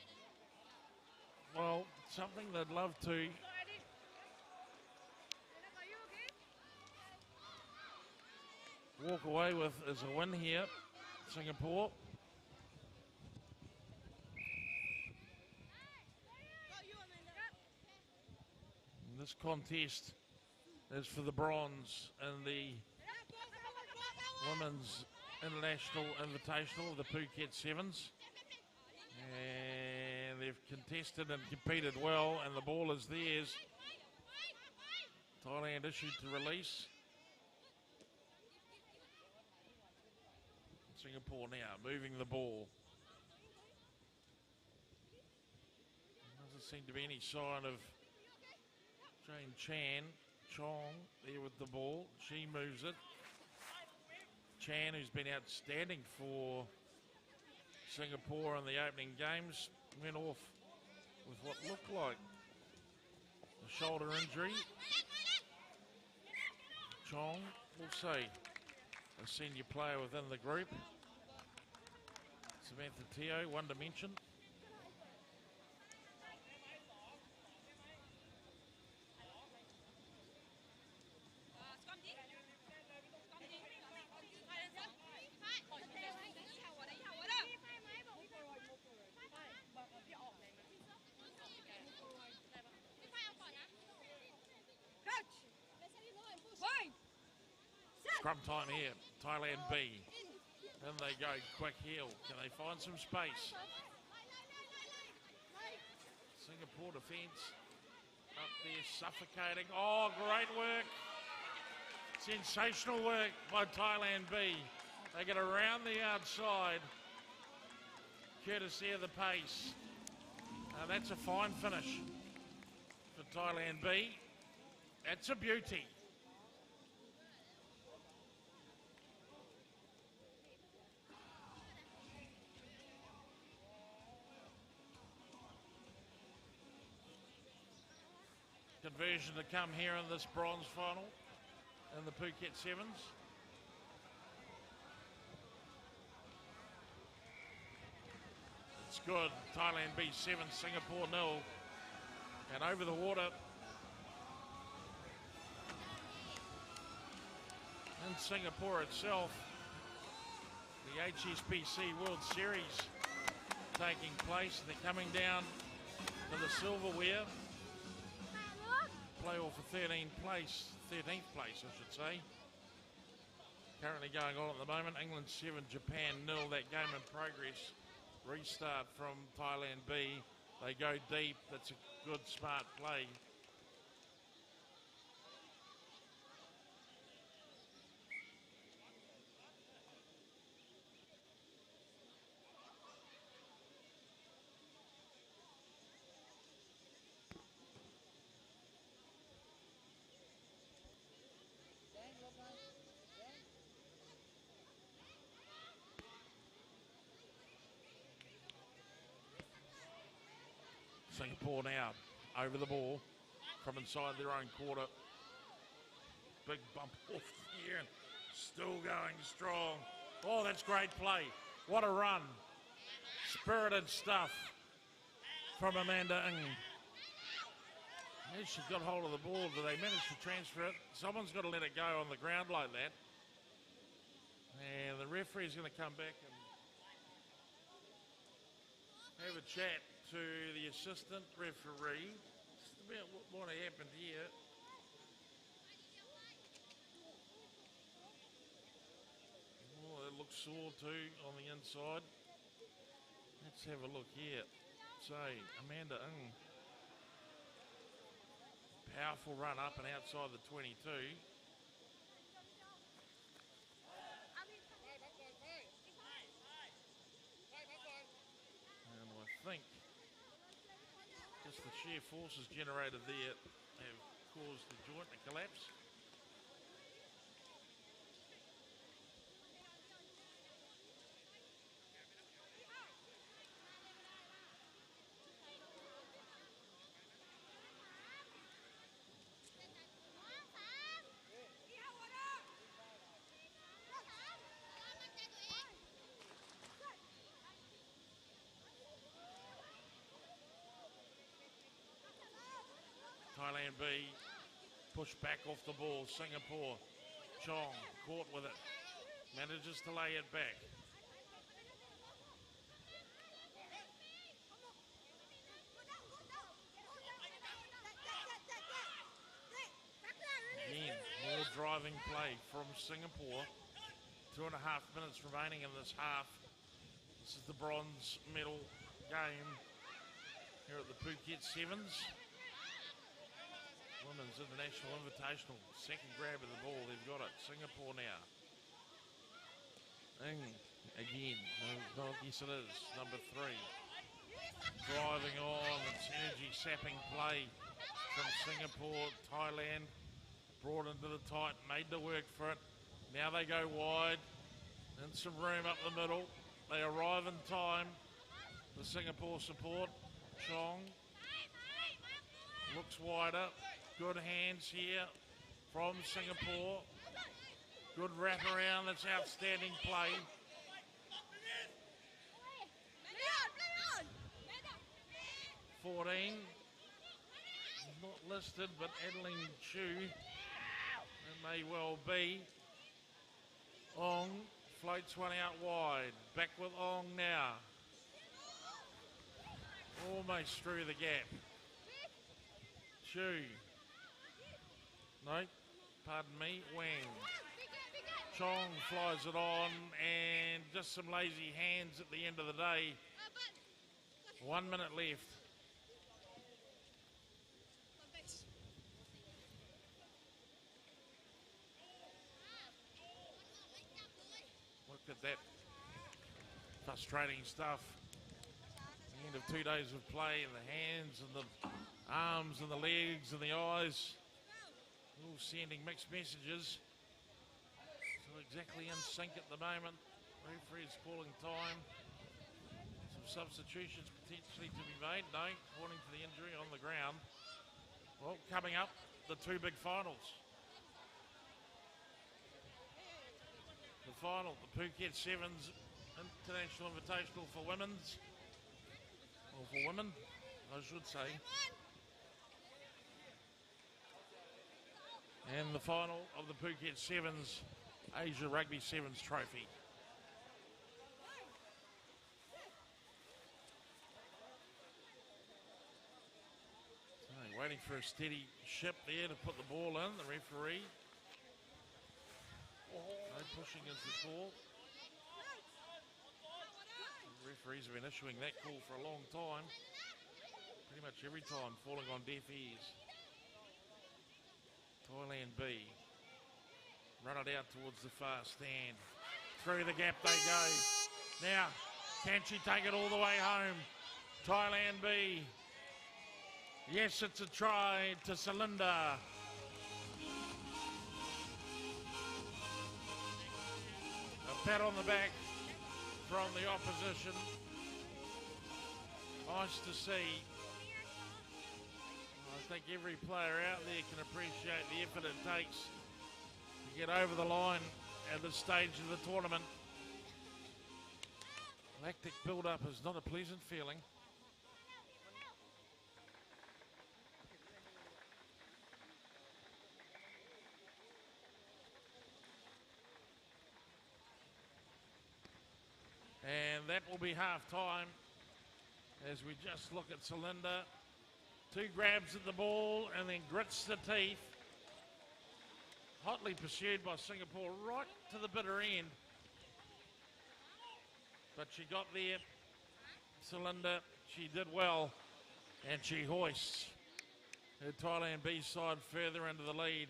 Speaker 1: well, something they'd love to walk away with as a win here, Singapore. This contest is for the bronze in the Women's International Invitational of the Phuket Sevens. And they've contested and competed well, and the ball is theirs. Thailand issued to release. Singapore now moving the ball. seem to be any sign of Jane Chong there with the ball. She moves it. Chan, who's been outstanding for Singapore in the opening games, went off with what looked like a shoulder injury. Chong, we'll see, a senior player within the group. Samantha Teo, One Dimension. Scrum time here, Thailand B. And they go quick heel. Can they find some space? Singapore defence up there suffocating. Oh, great work. Sensational work by Thailand B. They get around the outside, courtesy of the pace. That's a fine finish for Thailand B. That's a beauty. Conversion to come here in this bronze final in the Phuket Sevens. It's good. Thailand B 7, Singapore 0. And over the water in Singapore itself, the HSBC World Series taking place. They're coming down to the silverware. Playoff for 13th place, I should say. Currently going on at the moment. England 7, Japan 0. That game in progress. Restart from Thailand B. They go deep. That's a good, smart play. Singapore now over the ball from inside their own quarter. Big bump off here. Still going strong. Oh, that's great play. What a run. Spirited stuff from Amanda Ng. Yeah, she's got hold of the ball. Do they manage to transfer it? Someone's got to let it go on the ground like that. And the referee's going to come back and have a chat to the assistant referee just about what happened here. Oh, it looks sore too on the inside. Let's have a look here. So, Amanda Ng. Powerful run up and outside the 22. And I think just the sheer forces generated there have caused the joint to collapse. Thailand B push back off the ball. Singapore. Chong caught with it. Manages to lay it back. Again, more driving play from Singapore. 2.5 minutes remaining in this half. This is the bronze medal game here at the Phuket Sevens. Women's International Invitational. Second grab of the ball. They've got it. Singapore now. Ng again. No, yes it is. Number 3. driving on. It's energy-sapping play from Singapore. Thailand brought into the tight, made the work for it. Now they go wide, and some room up the middle. They arrive in time. The Singapore support. Chong looks wider. Good hands here from Singapore. Good wraparound. That's outstanding play. $14. Not listed, but Adeline Chu. It may well be. Ong floats one out wide. Back with Ong now. Almost through the gap. Chu. No, pardon me, Wang. Chong flies it on, and just some lazy hands at the end of the day. 1 minute left. Look at that frustrating stuff. The end of 2 days of play, and the hands and the arms and the legs and the eyes all sending mixed messages. So exactly in sync at the moment. Referee's calling time. Some substitutions potentially to be made. No, according to the injury on the ground. Well, coming up, the two big finals. The final, the Phuket Sevens International Invitational for women's. Or for women, I should say. And the final of the Phuket Sevens Asia Rugby Sevens Trophy. So waiting for a steady ship there to put the ball in, the referee. No pushing is the call. The referees have been issuing that call for a long time. Pretty much every time falling on deaf ears. Thailand B. Run it out towards the far stand. Through the gap they go. Now, can she take it all the way home? Thailand B. Yes, it's a try to Celinda. A pat on the back from the opposition. Nice to see. I think every player out there can appreciate the effort it takes to get over the line at this stage of the tournament. Lactic build-up is not a pleasant feeling. And that will be half-time as we just look at Celinda. 2 grabs at the ball and then grits the teeth. Hotly pursued by Singapore right to the bitter end. But she got there. Celinda, she did well. And she hoists her Thailand B side further into the lead.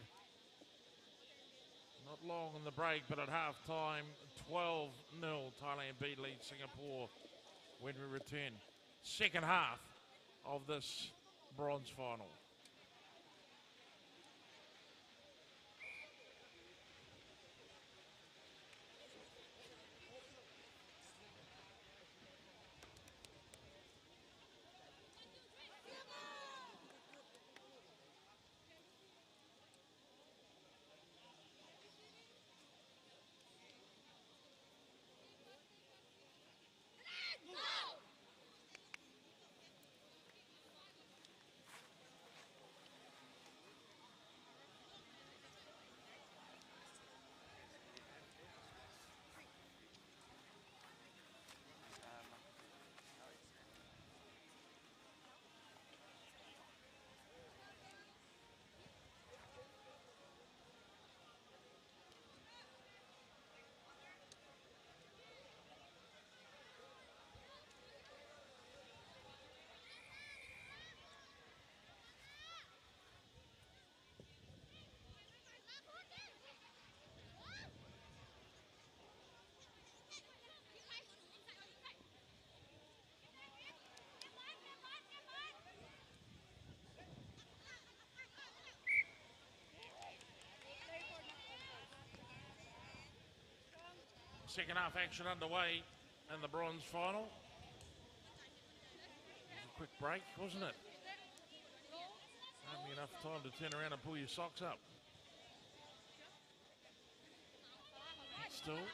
Speaker 1: Not long in the break, but at half-time, 12-0 Thailand B leads Singapore when we return. Second half of this bronze final. Second half action underway in the bronze final. A quick break, wasn't it? Hardly enough time to turn around and pull your socks up. But still,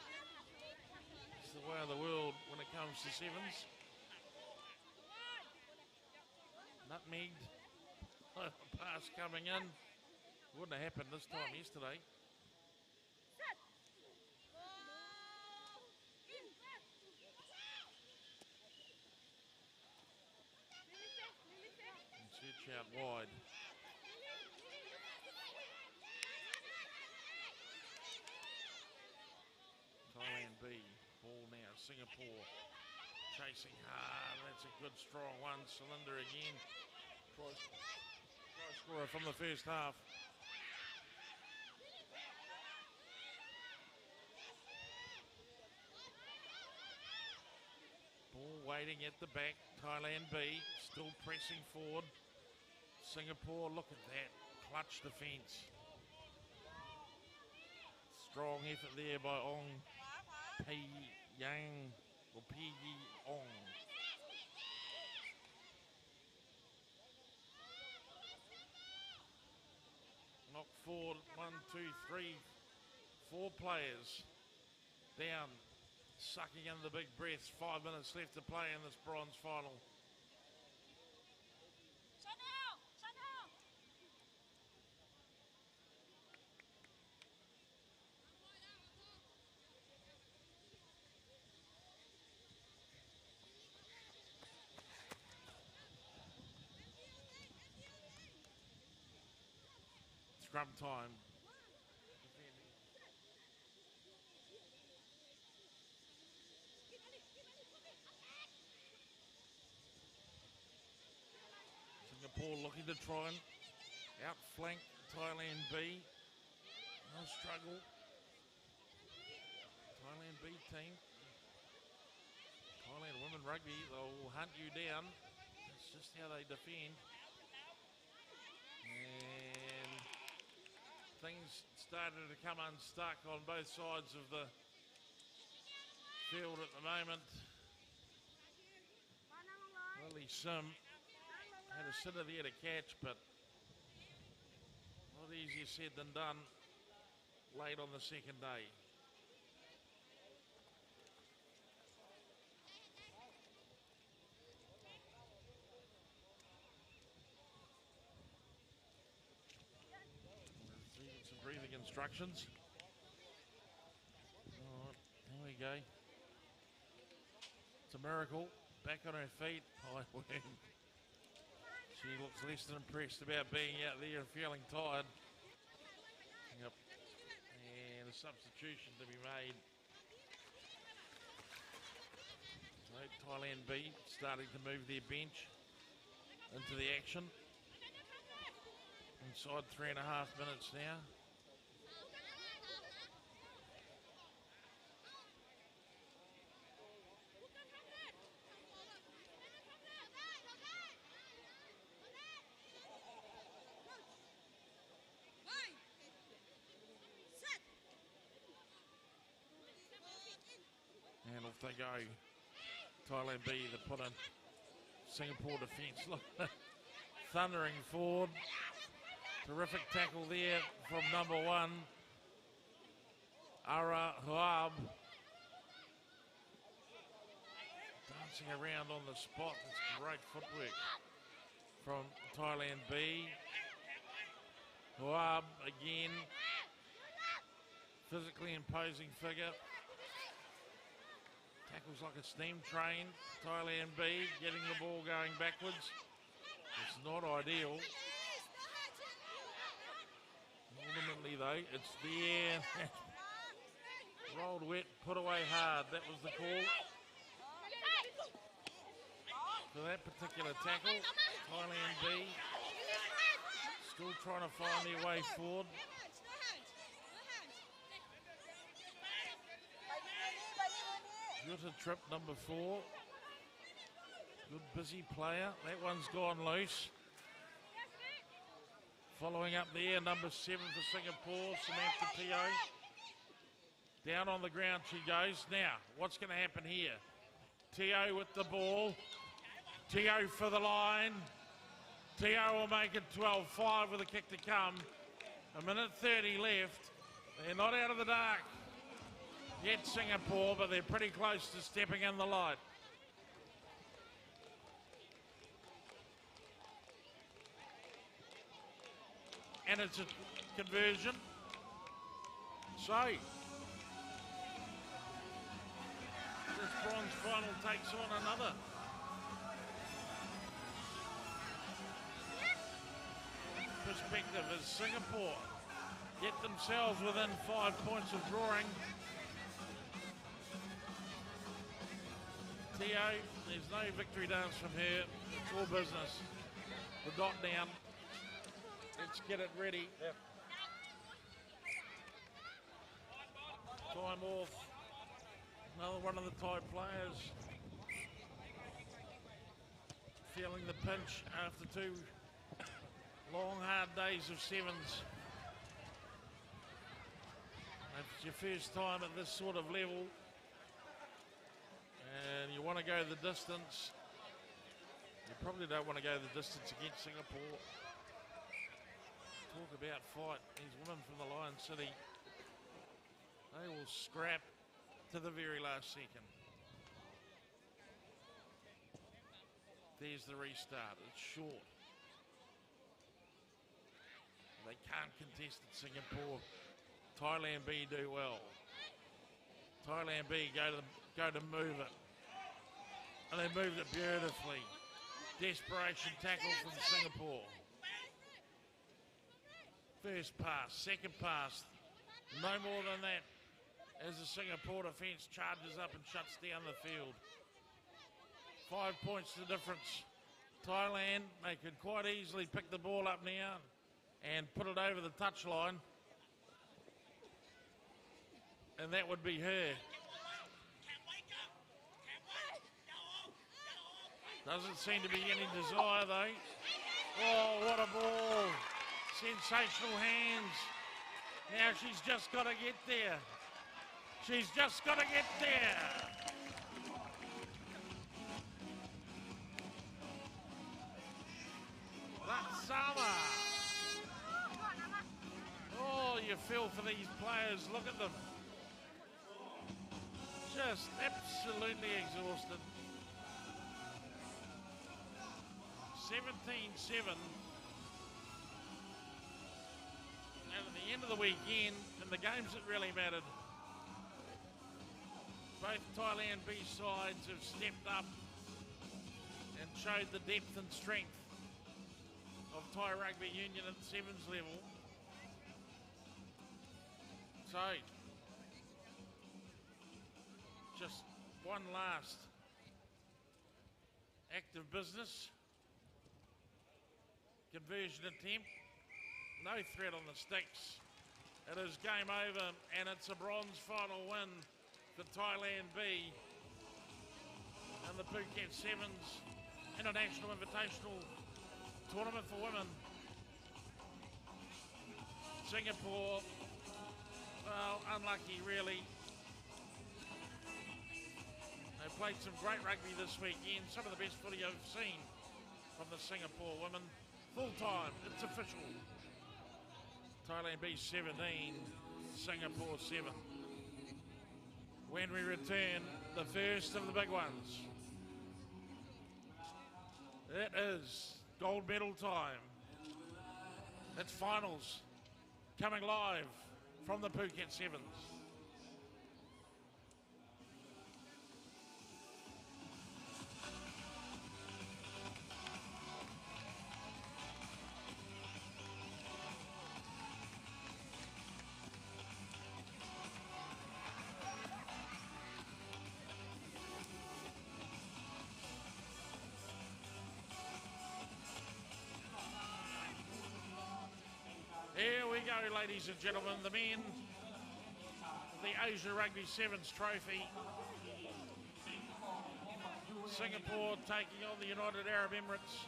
Speaker 1: it's the way of the world when it comes to sevens. Nutmegged. Pass coming in. Wouldn't have happened this time yesterday. And search out wide. Thailand B. Ball now. Singapore chasing hard. That's a good strong one. Cylinder again. Try scorer from the first half. Ball waiting at the back. Thailand B still pressing forward. Singapore, look at that. Clutch defence. Strong effort there by Ong Pi Yang or Pi Ong. Knock forward, 1, 2, 3, 4 players down, sucking in the big breaths. 5 minutes left to play in this bronze final. Scrum time. Singapore looking to try and outflank Thailand B. No struggle. Thailand B team. Thailand women rugby, they'll hunt you down. That's just how they defend. And things started to come unstuck on both sides of the field at the moment. Lily Sim had a sitter there to catch, but not easier said than done late on the second day. Some breathing instructions. All right, here we go. It's a miracle. Back on her feet. High wing. She looks less than impressed about being out there and feeling tired. Yep. And a substitution to be made. So Thailand B starting to move their bench into the action. Inside 3.5 minutes now. And off they go. Thailand B, they put in Singapore defence. Look, thundering forward. Terrific tackle there from number 1, Ara Huab. Dancing around on the spot. That's great footwork from Thailand B. Huab again. Physically imposing figure. Tackles like a steam train. Thailand B getting the ball going backwards. It's not ideal. Ultimately, though, it's there. Rolled wet, put away hard. That was the call for that particular tackle. Thailand B still trying to find their way forward. Jutta Tripp, number 4. Good busy player. That one's gone loose. Following up there, number 7 for Singapore, Samantha Teo. Down on the ground she goes. Now, what's going to happen here? Teo with the ball. Teo for the line. Teo will make it 12-5 with a kick to come. A minute 30 left. They're not out of the dark yet, Singapore, but they're pretty close to stepping in the light. And it's a conversion. So, this bronze final takes on another. Perspective as Singapore get themselves within 5 points of drawing. Teo, there's no victory dance from her. It's all business. The dot down. Let's get it ready.
Speaker 2: Yep.
Speaker 1: Time off. Another one of the Thai players feeling the pinch after 2 long, hard days of sevens. If it's your first time at this sort of level and you want to go the distance, you probably don't want to go the distance against Singapore. Talk about fight. These women from the Lion City, they will scrap to the very last second. There's the restart. It's short. They can't contest at Singapore. Thailand B do well. Thailand B go to move it. And they moved it beautifully. Desperation tackle from Singapore. First pass, second pass. No more than that as the Singapore defence charges up and shuts down the field. 5 points the difference. Thailand, they could quite easily pick the ball up now and put it over the touchline. And that would be her. Doesn't seem to be any desire though. Oh, what a ball. Sensational hands. Now she's just got to get there. She's just got to get there. Latsama. Oh, you feel for these players. Look at them. Just absolutely exhausted. 17-7. And at the end of the weekend, in the games that really mattered, both Thailand B sides have stepped up and showed the depth and strength of Thai Rugby Union at the sevens level. So, just one last act of business. Conversion attempt. No threat on the sticks. It is game over and it's a bronze final win for Thailand B and the Phuket Sevens International Invitational Tournament for Women. Singapore, well, unlucky really. They played some great rugby this weekend, some of the best footy I've seen from the Singapore women. Full time, it's official. Thailand B 17, Singapore 7. When we return, the first of the big ones. It is gold medal time. It's finals coming live from the Phuket Sevens. Here we go, ladies and gentlemen, the men, the Asia Rugby Sevens trophy. Singapore taking on the United Arab Emirates.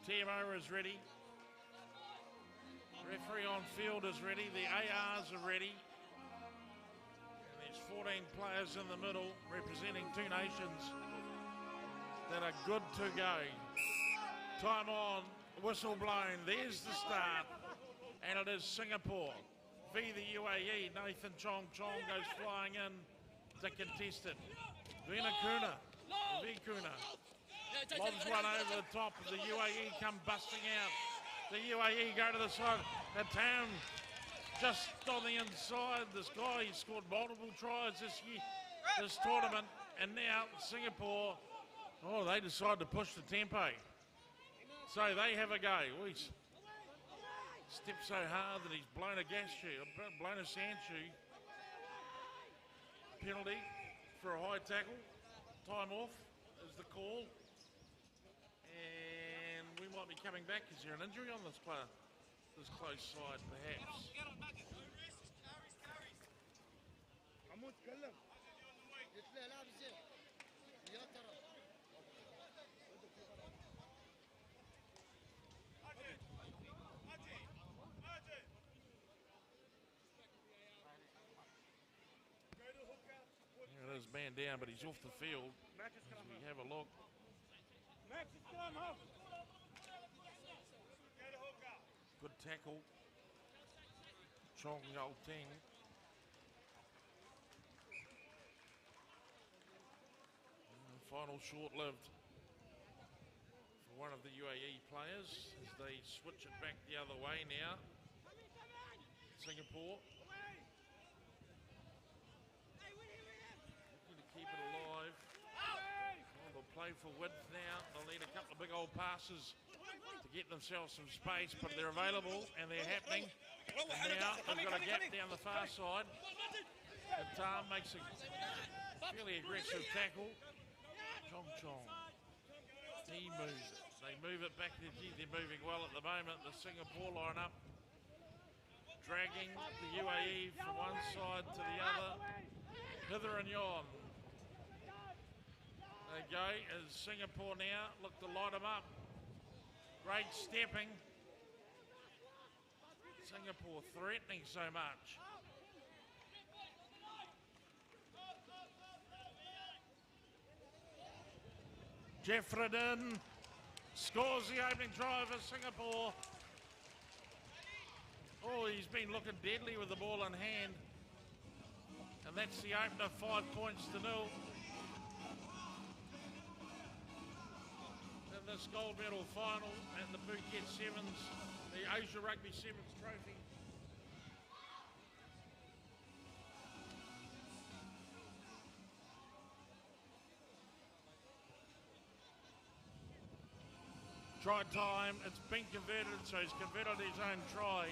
Speaker 1: TMO is ready. Referee on field is ready. The ARs are ready. And there's 14 players in the middle representing two nations that are good to go. Time on, whistle blown. There's the start. And it is Singapore v the UAE. Nathan Chong goes flying in to contest it. Vikuna lobs one over the top. The UAE come busting out. The UAE go to the side. The town just on the inside. This guy, he scored multiple tries this year, this tournament. And now Singapore, oh, they decide to push the tempo. So they have a go. Oh, he's stepped so hard that he's blown a gas shoe, blown a sand shoe. Penalty for a high tackle. Time off is the call. And we might be coming back. Is there an injury on this player? This close side, perhaps. There it is, man down, but he's off the field. As we have a look. Good tackle. Chong Yol Teng. Final short-lived for one of the UAE players as they switch it back the other way now. Singapore. Looking to keep it alive. Oh, they'll play for width now. They'll need a couple of big old passes to get themselves some space, but they're available and they're happening. And now they've got a gap down the far side. And Tam makes a fairly aggressive tackle. Chong. He moves it. They move it back. They're moving well at the moment. The Singapore line-up dragging the UAE from one side to the other. Hither and yon. They go as Singapore now look to light them up. Great stepping. Singapore threatening so much. Jeffredin scores the opening try for Singapore. Oh, he's been looking deadly with the ball in hand. And that's the opener, 5 points to 0. In this gold medal final at the Phuket Sevens, the Asia Rugby Sevens trophy. Try time, it's been converted, so he's converted his own try.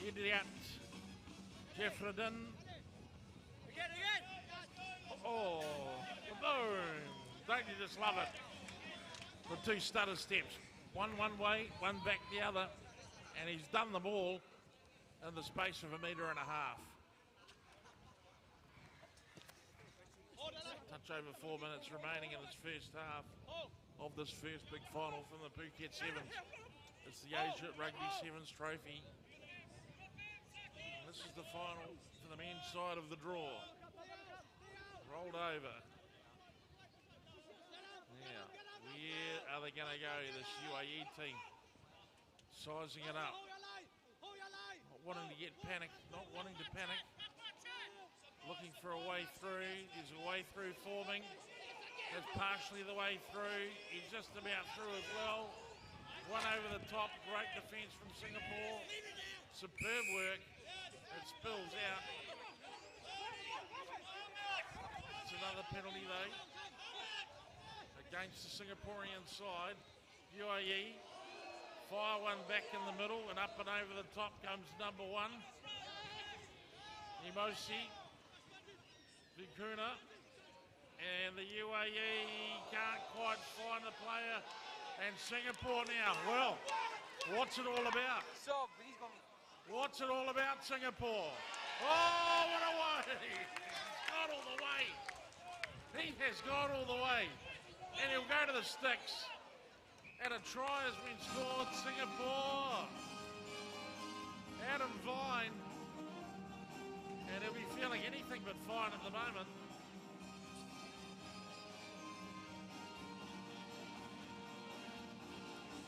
Speaker 1: Idiot. Jeffredin. Again. Oh, boom. Don't you just love it? The two stutter steps. One way, one back the other. And he's done them all in the space of 1.5 meters. Touch over 4 minutes remaining in this first half of this first big final from the Phuket Sevens. It's the Asia Rugby Sevens trophy. And this is the final for the men's side of the draw. Rolled over. Now, where are they going to go, this UAE team? Sizing it up. Not wanting to get panicked, not wanting to panic. Looking for a way through. There's a way through forming. That's partially the way through. He's just about through as well. One over the top. Great defence from Singapore. Superb work. It spills out. It's another penalty though. Against the Singaporean side. UAE fire one back in the middle and up and over the top comes number one. Emosi. Vikuna. And the UAE can't quite find the player. And Singapore now. Well, what's it all about? What's it all about, Singapore? Oh, what a way! He's got all the way. He has got all the way. And he'll go to the sticks. And a try has been scored, Singapore. Adam Vine. And he'll be feeling anything but fine at the moment.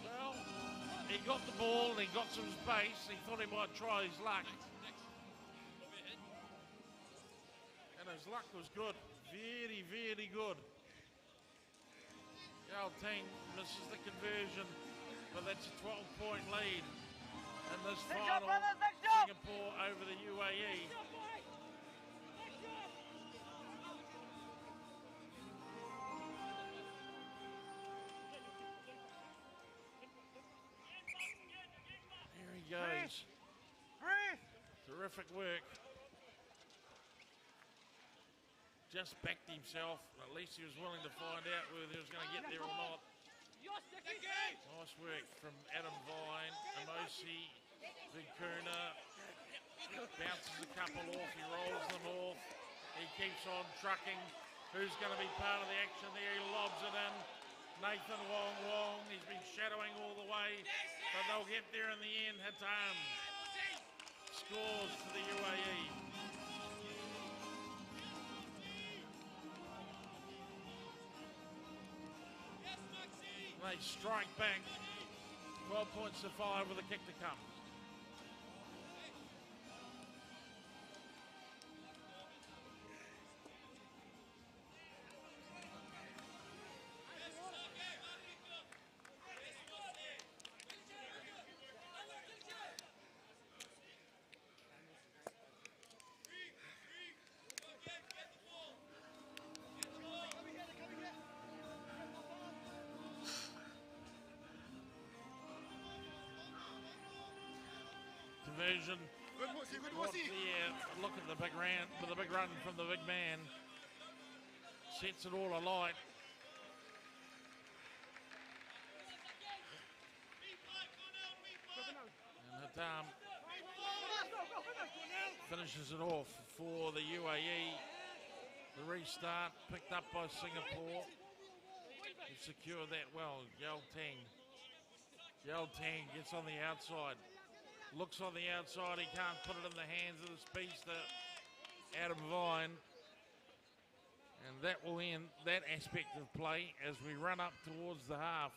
Speaker 1: Well, he got the ball and he got some space. He thought he might try his luck. And his luck was good. Very, very good. Yao Ting misses the conversion, but that's a 12-point lead. And this final, Singapore over the UAE. Here he goes. Terrific work. Just backed himself. At least he was willing to find out whether he was going to get there or not. Nice work from Adam Vine. Amosi, Vicuna. Bounces a couple off. He rolls them off. He keeps on trucking. Who's going to be part of the action there? He lobs it in. Nathan Wong. He's been shadowing all the way, but they'll get there in the end. Hatam scores for the UAE. They strike back. 12 points to 5 with a kick to come. Conversion. Look at the big run, with the big run from the big man. Sets it all alight. And Hatam finishes it off for the UAE. The restart picked up by Singapore. He secured that well. Yao Tang gets on the outside. Looks on the outside, he can't put it in the hands of the speedster, Adam Vine. And that will end that aspect of play as we run up towards the half.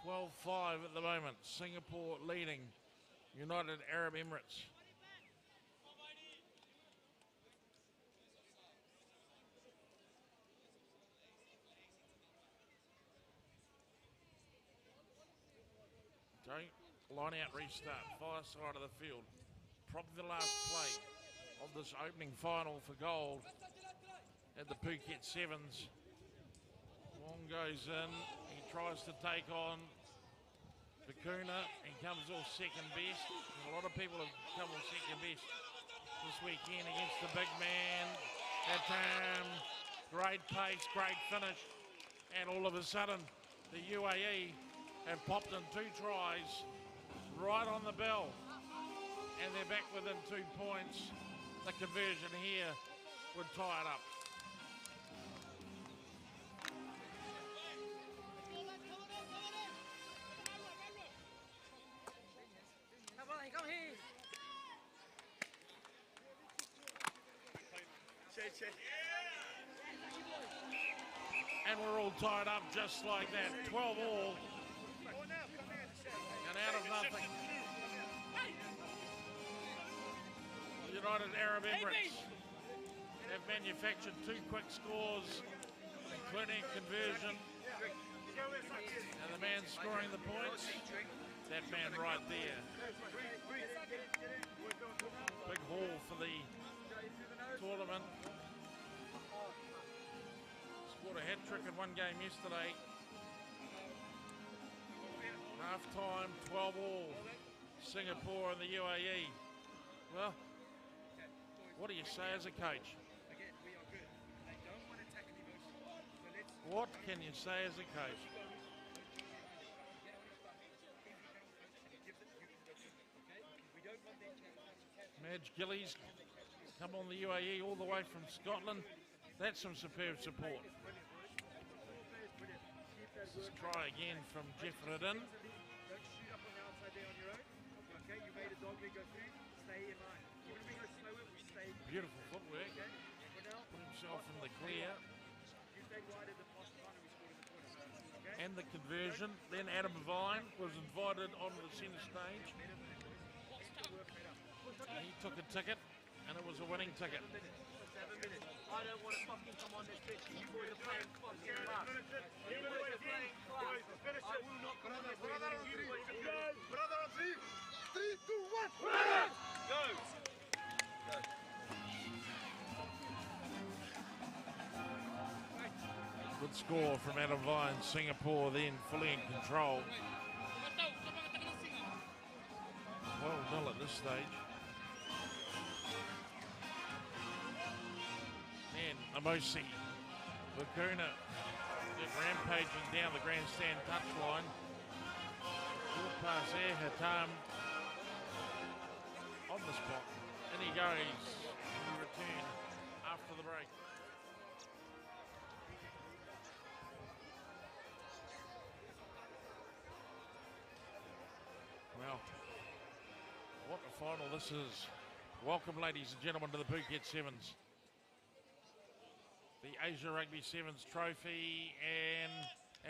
Speaker 1: 12-5 at the moment. Singapore leading United Arab Emirates. Don't line out restart, far side of the field. Probably the last play of this opening final for gold at the Phuket Sevens. Wong goes in, he tries to take on Vicuna, he comes off second best. And a lot of people have come off second best this weekend against the big man. Hatam, great pace, great finish. And all of a sudden, the UAE have popped in 2 tries right on the bell, and they're back within 2 points. The conversion here would tie it up. And we're all tied up just like that. 12 all. And out of nothing, United Arab Emirates have manufactured 2 quick scores, including conversion. And the man scoring the points, that man right there. Big haul for the tournament. Scored a hat-trick in one game yesterday. Half time, 12 all. Singapore and the UAE. Well, what do you say as a coach? What can you say as a coach? Madge Gillies come on the UAE all the way from Scotland. That's some superb support. Let's try again from Jeffredin.
Speaker 2: Don't shoot up on the outside there on your own. Okay, you made a dog leg go through. Stay in line. Even if we go slower, we stay.
Speaker 1: Beautiful footwork.
Speaker 2: Okay. For now,
Speaker 1: Put himself in the clear.
Speaker 2: you stayed wide at the past time and we scored in the corner. Okay.
Speaker 1: And the conversion. Then Adam Vine was invited onto the centre stage. He took a ticket, and it was a winning ticket.
Speaker 2: 7 minutes. I don't want to fucking come on this pitch. You boys are playing fucking class. You boys are playing class. I will not come on this pitch. You boys are playing.
Speaker 3: Brother on 3, 3, 2, 1.
Speaker 2: Go!
Speaker 1: Good score from Adam Vine. Singapore then fully in control. 12-0 at this stage. And Amosi, Laguna, just rampaging down the grandstand touchline. Good pass there, Hatam on the spot. And he goes. We return after the break. Well, what a final this is. Welcome, ladies and gentlemen, to the Phuket Sevens. The Asia Rugby Sevens trophy, and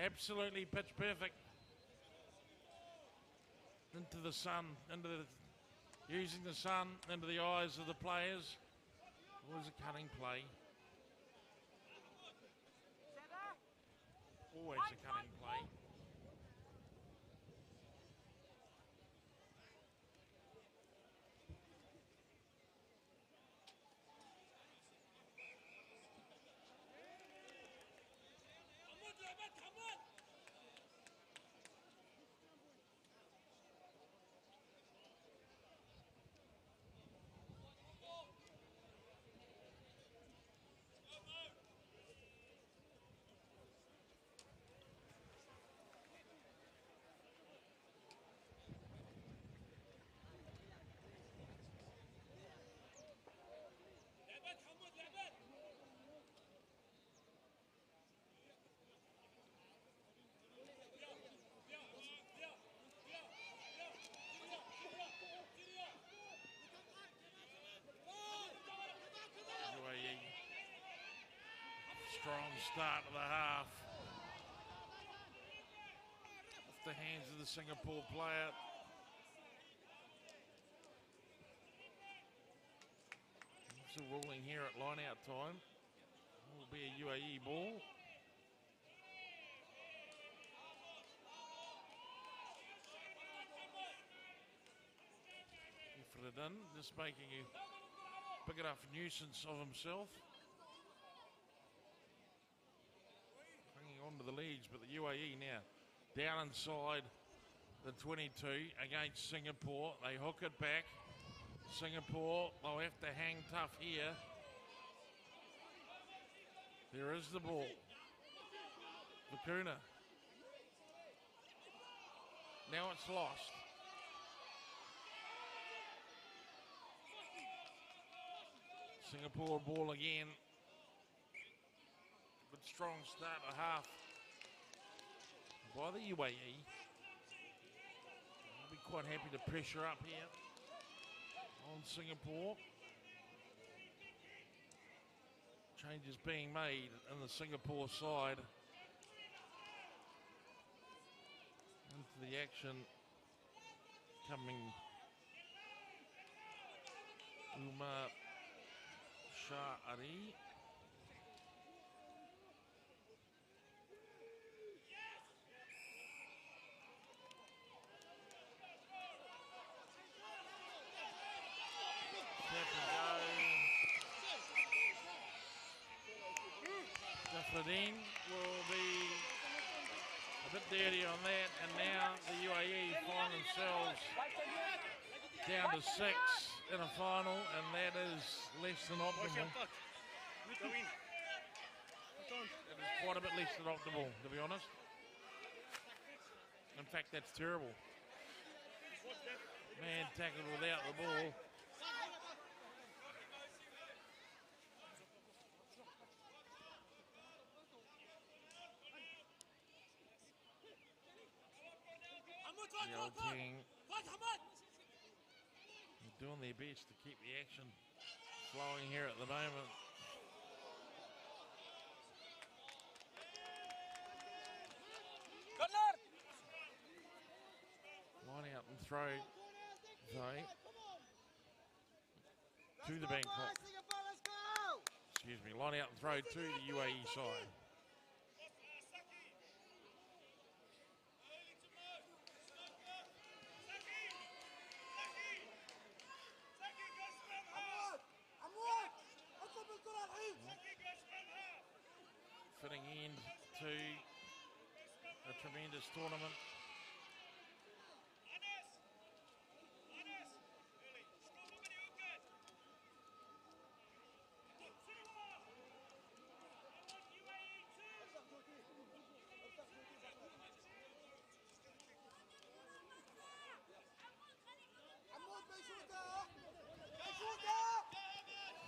Speaker 1: absolutely pitch perfect. Into the sun, using the sun into the eyes of the players. Always a cutting play. Always a cutting play. Strong start of the half. Off the hands of the Singapore player. It's a ruling here at line-out time. It will be a UAE ball. Ifradin just making a big enough nuisance of himself. Onto the leads, but the UAE now down inside the 22 against Singapore. They hook it back. Singapore, they'll have to hang tough here. There is the ball. Lacuna. Now it's lost. Singapore ball again. Good strong start to half by the UAE. I'll be quite happy to pressure up here on Singapore. Changes being made in the Singapore side. Into the action coming Umar Sha'ari. Jeffredin will be a bit dirty on that, and now the UAE find themselves down to 6 in a final, and that is less than optimal. That is quite a bit less than optimal, to be honest. In fact, that's terrible. Man tackled without the ball. The old team doing their best to keep the action flowing here at the moment. Line out and throw, Zoe, to the Bangkok. Excuse me, line out and throw to the UAE side. Fitting in to a tremendous tournament.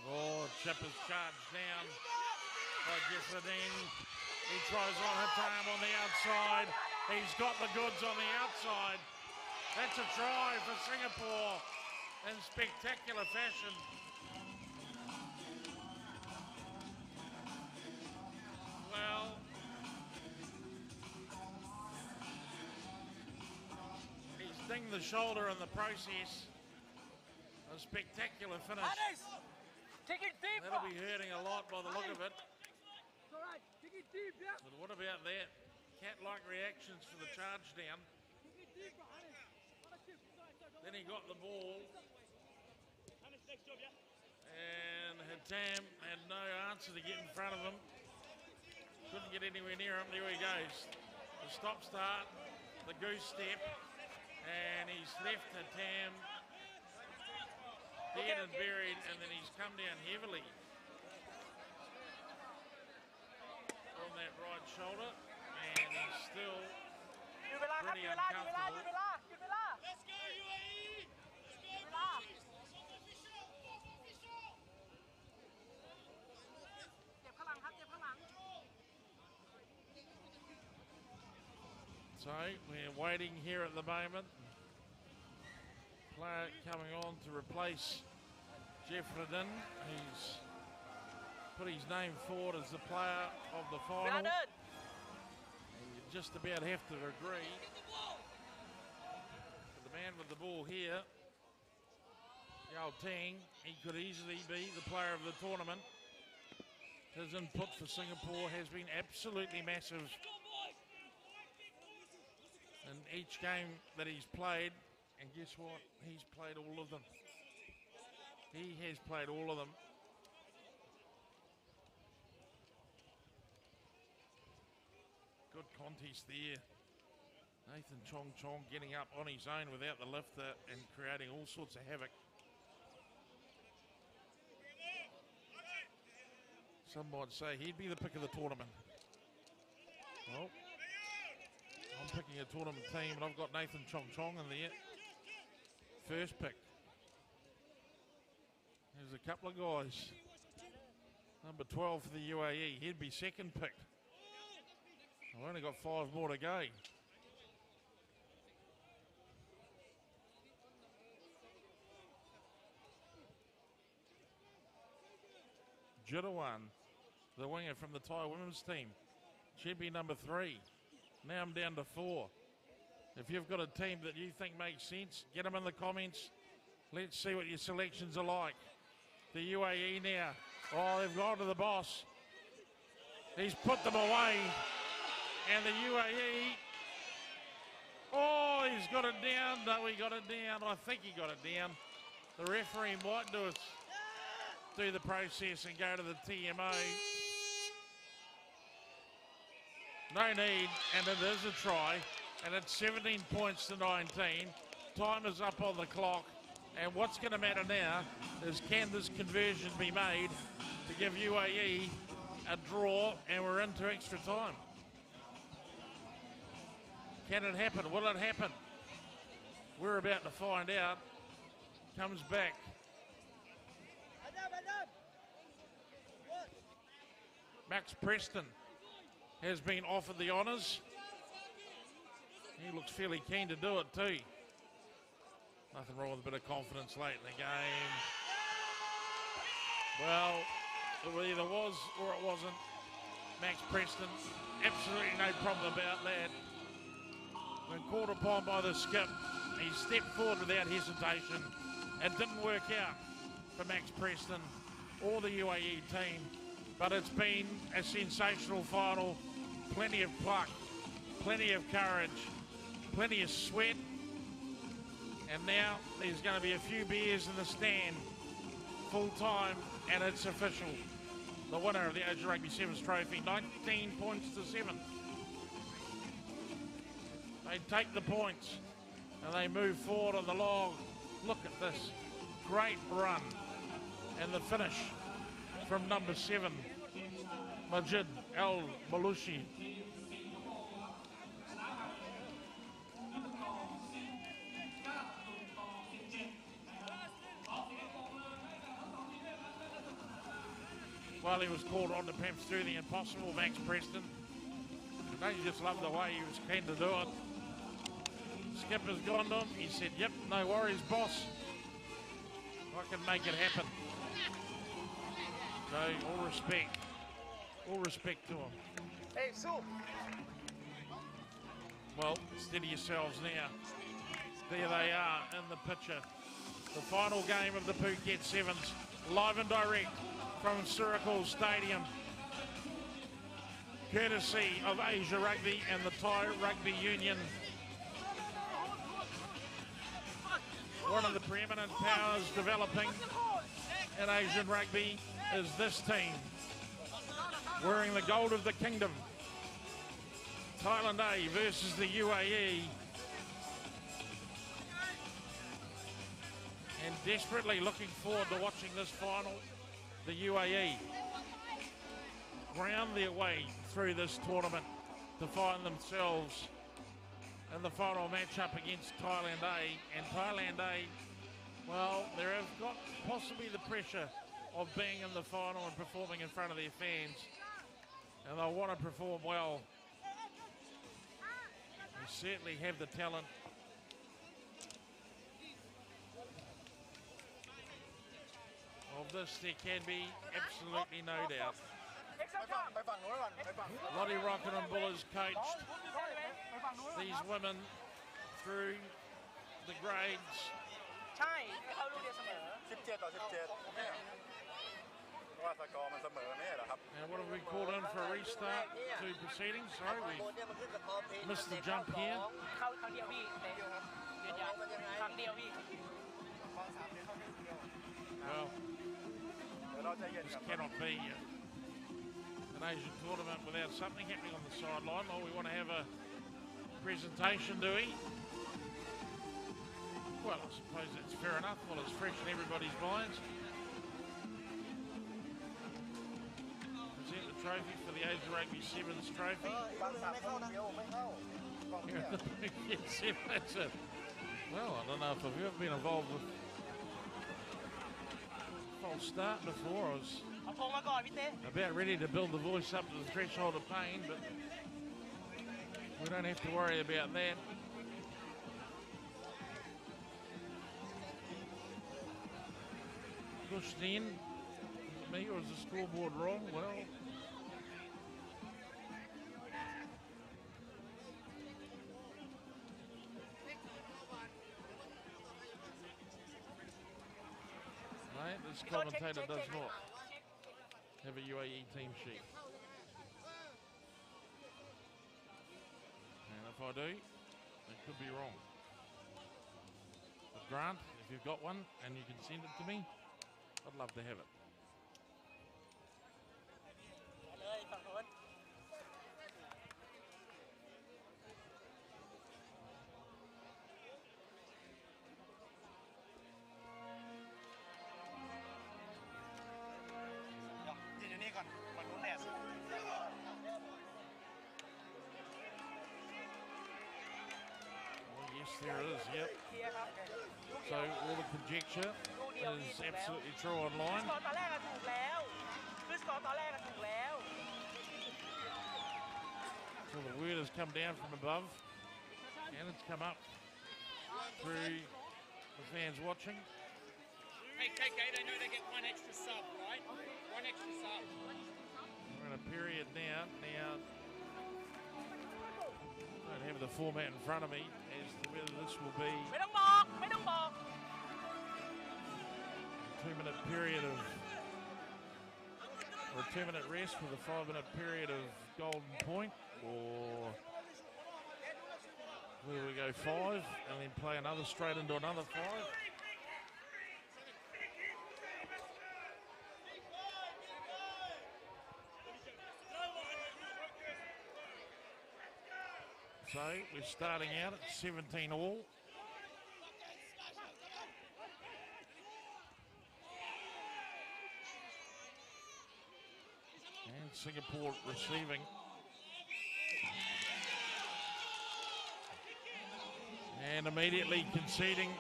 Speaker 1: Oh, Chipper's charged down by Jeffredin. He tries on Hatam on the outside. He's got the goods on the outside. That's a try for Singapore in spectacular fashion. Well, he's dinged the shoulder in the process. A spectacular finish.
Speaker 2: Take it deep.
Speaker 1: That'll be hurting a lot by the look of it.
Speaker 2: It's all right. Take it deep, yeah.
Speaker 1: But what about that? Cat-like reactions for the charge down.
Speaker 2: Take it deep,
Speaker 1: Then he got the ball. And Hatam had no answer to get in front of him. Couldn't get anywhere near him. There he goes. The stop start, the goose step, and he's left Hatam dead and buried, and then he's come down heavily on that right shoulder, and he's still pretty uncomfortable.
Speaker 2: Let's go, UAE! Let's go,
Speaker 1: So we're waiting here at the moment. Player coming on to replace Jeffredin. He's put his name forward as the player of the final. And you just about have to agree. But the man with the ball here, Yao Tang, he could easily be the player of the tournament. His input for Singapore has been absolutely massive. In each game that he's played, and guess what? He's played all of them. He has played all of them. Good contest there. Nathan Chong Chong getting up on his own without the lifter and creating all sorts of havoc. Some might say he'd be the pick of the tournament. Well, I'm picking a tournament team, and I've got Nathan Chong Chong in there. First pick. There's a couple of guys. Number 12 for the UAE. He'd be second picked. I've only got 5 more to go. Jirawan, the winger from the Thai women's team. She'd be number 3. Now I'm down to 4. If you've got a team that you think makes sense, get them in the comments. Let's see what your selections are like. The UAE now. Oh, they've gone to the boss. He's put them away. And the UAE. Oh, he's got it down. No, he got it down. I think he got it down. The referee might do the process and go to the TMO. No need, and it is a try, and it's 17 points to 19. Time is up on the clock, and what's going to matter now is can this conversion be made to give UAE a draw, and we're into extra time. Can it happen? Will it happen? We're about to find out. Comes back. Max Preston has been offered the honours. He looks fairly keen to do it too. Nothing wrong with a bit of confidence late in the game. Well, it either was or it wasn't. Max Preston, absolutely no problem about that. When called upon by the skip, he stepped forward without hesitation. It didn't work out for Max Preston or the UAE team, but it's been a sensational final. Plenty of pluck, plenty of courage, plenty of sweat, and now there's going to be a few beers in the stand full time, and it's official. The winner of the Asia Rugby Sevens trophy, 19 points to 7. They take the points and they move forward on the log. Look at this great run and the finish from number 7, Majid El Balushi. Well, he was called on to perhaps do the impossible, Max Preston. Don't you just love the way he was keen to do it? Skipper's gone to him. He said, yep, no worries, boss. I can make it happen. So, all respect to him.
Speaker 2: Hey, Sue.
Speaker 1: Well, steady yourselves now. There they are in the picture. The final game of the Phuket Sevens, live and direct from Sirikul Stadium. Courtesy of Asia Rugby and the Thai Rugby Union. One of the preeminent powers developing in Asian rugby is this team, wearing the gold of the kingdom. Thailand A versus the UAE. And desperately looking forward to watching this final. The UAE ground their way through this tournament to find themselves in the final matchup against Thailand A. And Thailand A, well, they have got possibly the pressure of being in the final and performing in front of their fans. And they'll want to perform well. They certainly have the talent. Of this, there can be absolutely no doubt. Lottie Rocket and Bullers coached these women through the grades.
Speaker 2: ใช่เข้าลูกเดียวเสมอ
Speaker 1: Now, what have we called in for a restart to proceedings? Sorry, we missed the jump here.
Speaker 2: เข้าครั้งเดียวพี่เตะยืนยันครั้งเดียวพี่
Speaker 1: Well, this cannot be an Asian tournament without something happening on the sideline. Well, we want to have a presentation, do we? Well, I suppose that's fair enough. Well, it's fresh in everybody's minds. Present the trophy for the Asia Rugby Sevens trophy. That's it. Well, I don't know if I've ever been involved with false start before. I was about ready to build the voice up to the threshold of pain, but we don't have to worry about that. Pushed in. Me, or was the scoreboard wrong? Well, this commentator does not have a UAE team sheet. And if I do, it could be wrong. But Grant, if you've got one and you can send it to me, I'd love to have it. There it is, yep. So all the conjecture is absolutely true online. So the word has come down from above. And it's come up through the fans watching.
Speaker 4: Hey, KK, they know they get one extra sub, right? One extra sub.
Speaker 1: We're in a period now. I don't have the format in front of me as to whether this will be a 2-minute period of, or a 2-minute rest with a 5-minute period of golden point, or whether we go 5 and then play another straight into another 5. So we're starting out at 17 all. And Singapore receiving. And immediately conceding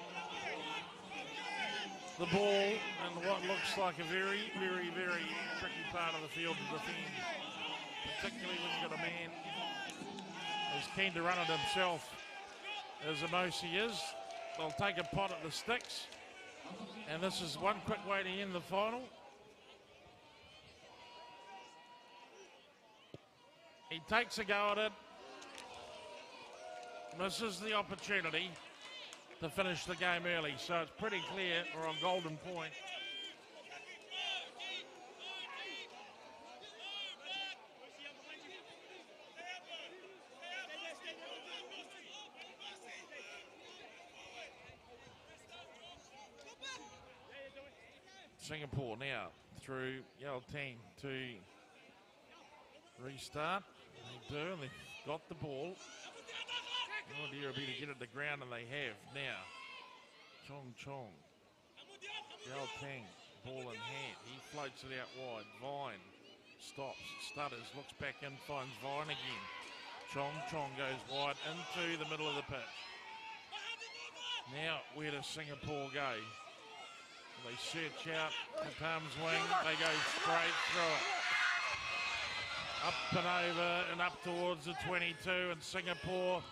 Speaker 1: the ball in what looks like a very, very, very tricky part of the field to defend, particularly when you've got a man as keen to run it himself as Amosi is. They'll take a pot at the sticks, and this is one quick way to end the final. He takes a go at it, misses the opportunity to finish the game early, so it's pretty clear we're on golden point. Singapore now through Yao Teng to restart. They do, and they've got the ball. The idea would be to get it to the ground, and they have now. Chong. Yao Teng, ball in hand. He floats it out wide. Vine stops, stutters, looks back in, finds Vine again. Chong goes wide into the middle of the pitch. Now, where does Singapore go? They search out Katam's wing. They go straight through it. Up and over and up towards the 22, and Singapore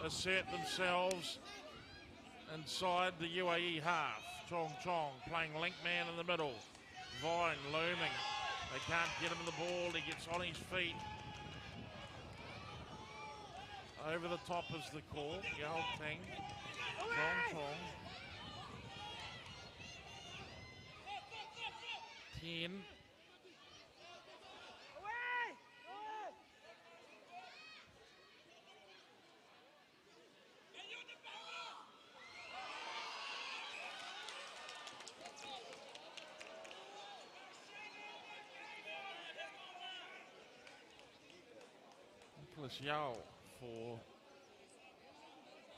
Speaker 1: assert themselves inside the UAE half. Chong playing link man in the middle. Vine looming. They can't get him the ball. He gets on his feet. Over the top is the call. Yao Teng. Chong. 10. Nicholas Yao for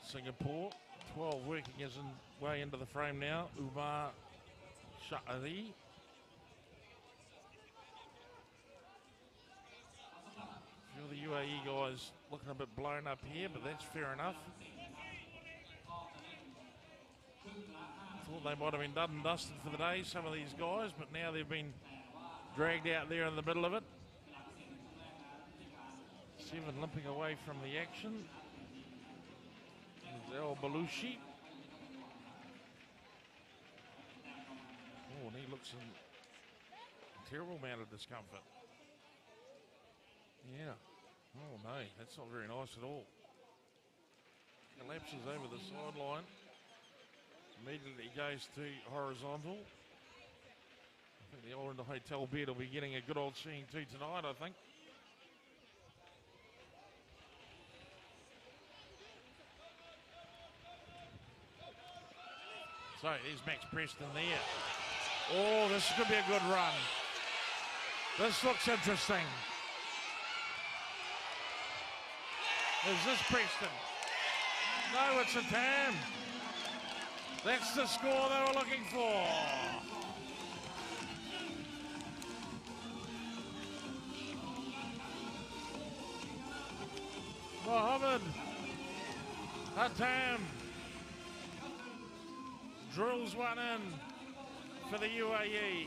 Speaker 1: Singapore. 12 working his way into the frame now. Umar Sha'ari. The UAE guys looking a bit blown up here, but that's fair enough. Thought they might have been done and dusted for the day, some of these guys, but now they've been dragged out there in the middle of it. 7 limping away from the action. There's El Belushi. Oh, and he looks in a terrible amount of discomfort. Yeah. Oh no, that's not very nice at all. Collapses over the sideline. Immediately goes to horizontal. I think the Orlando Hotel bed will be getting a good old seeing to tonight, I think. So there's Max Preston there. Oh, this could be a good run. This looks interesting. Is this Preston? No, it's a Tam. That's the score they were looking for. Mohammed Hatam drills one in for the UAE.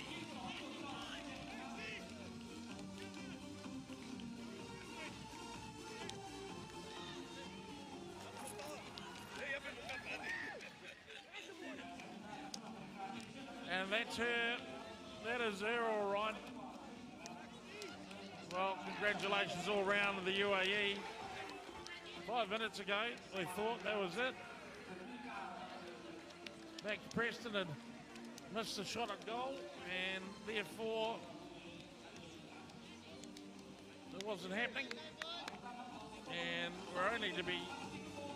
Speaker 1: And that's her. That is her, all right. Well, congratulations all round to the UAE. 5 minutes ago, we thought that was it. Max Preston had missed the shot at goal, and therefore it wasn't happening. And we're only to be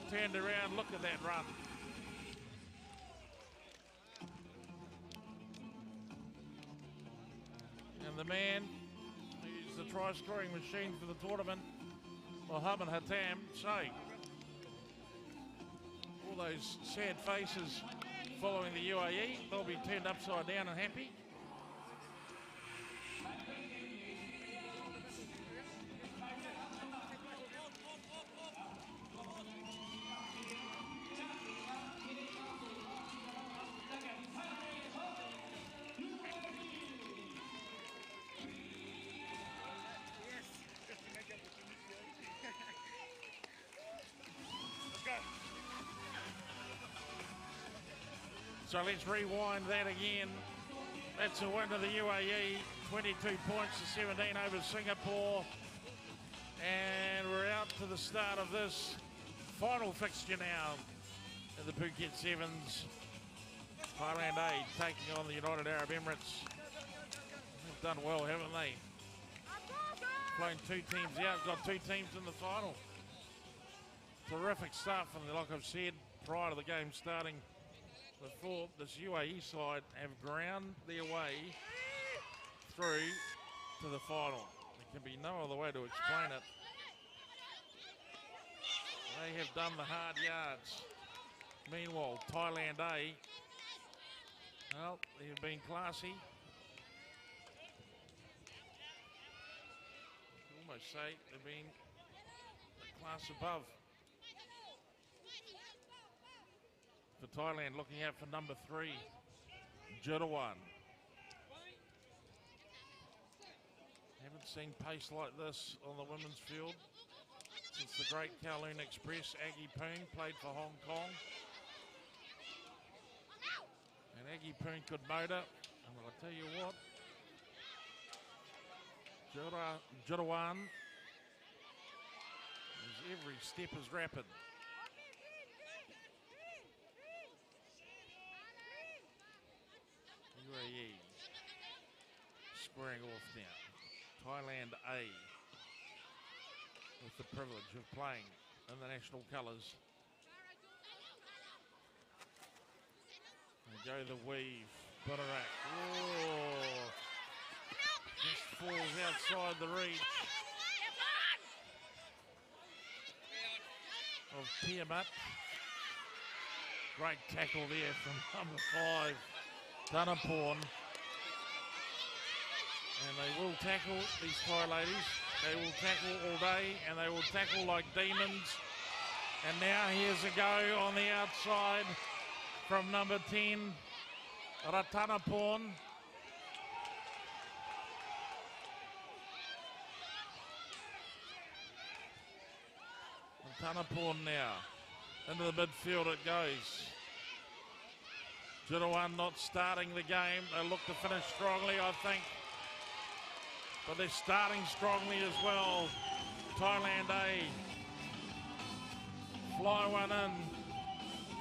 Speaker 1: turned around. Look at that run. And the man who's the try-scoring machine for the tournament, Mohammed Hatam, so all those sad faces following the UAE, they'll be turned upside down and happy. So let's rewind that again. That's a win to the UAE, 22 points to 17 over Singapore. And we're out to the start of this final fixture now in the Phuket Sevens. Thailand A taking on the United Arab Emirates. They've done well, haven't they? Playing 2 teams out, got 2 teams in the final. Terrific stuff, and like I've said prior to the game starting, before this UAE side have ground their way through to the final. There can be no other way to explain it. They have done the hard yards. Meanwhile, Thailand A, well, they've been classy. Almost say they've been a class above. For Thailand, looking out for number 3, Jirawan. Haven't seen pace like this on the women's field since the great Kowloon Express. Aggie Poon played for Hong Kong. And Aggie Poon could motor. And I'll tell you what, Jirawan, every step is rapid. UAE squaring off now. Thailand A with the privilege of playing in the national colours. And go the weave. Barak. Oh, just falls outside the reach of Tiamat. Great tackle there from number 5. Thanaporn, and they will tackle, these Thai ladies, they will tackle all day, and they will tackle like demons. And now here's a go on the outside from number 10, Ratanaporn. Ratanaporn now, into the midfield it goes. Jirawan not starting the game. They look to finish strongly, I think. But they're starting strongly as well. Thailand A. Fly one in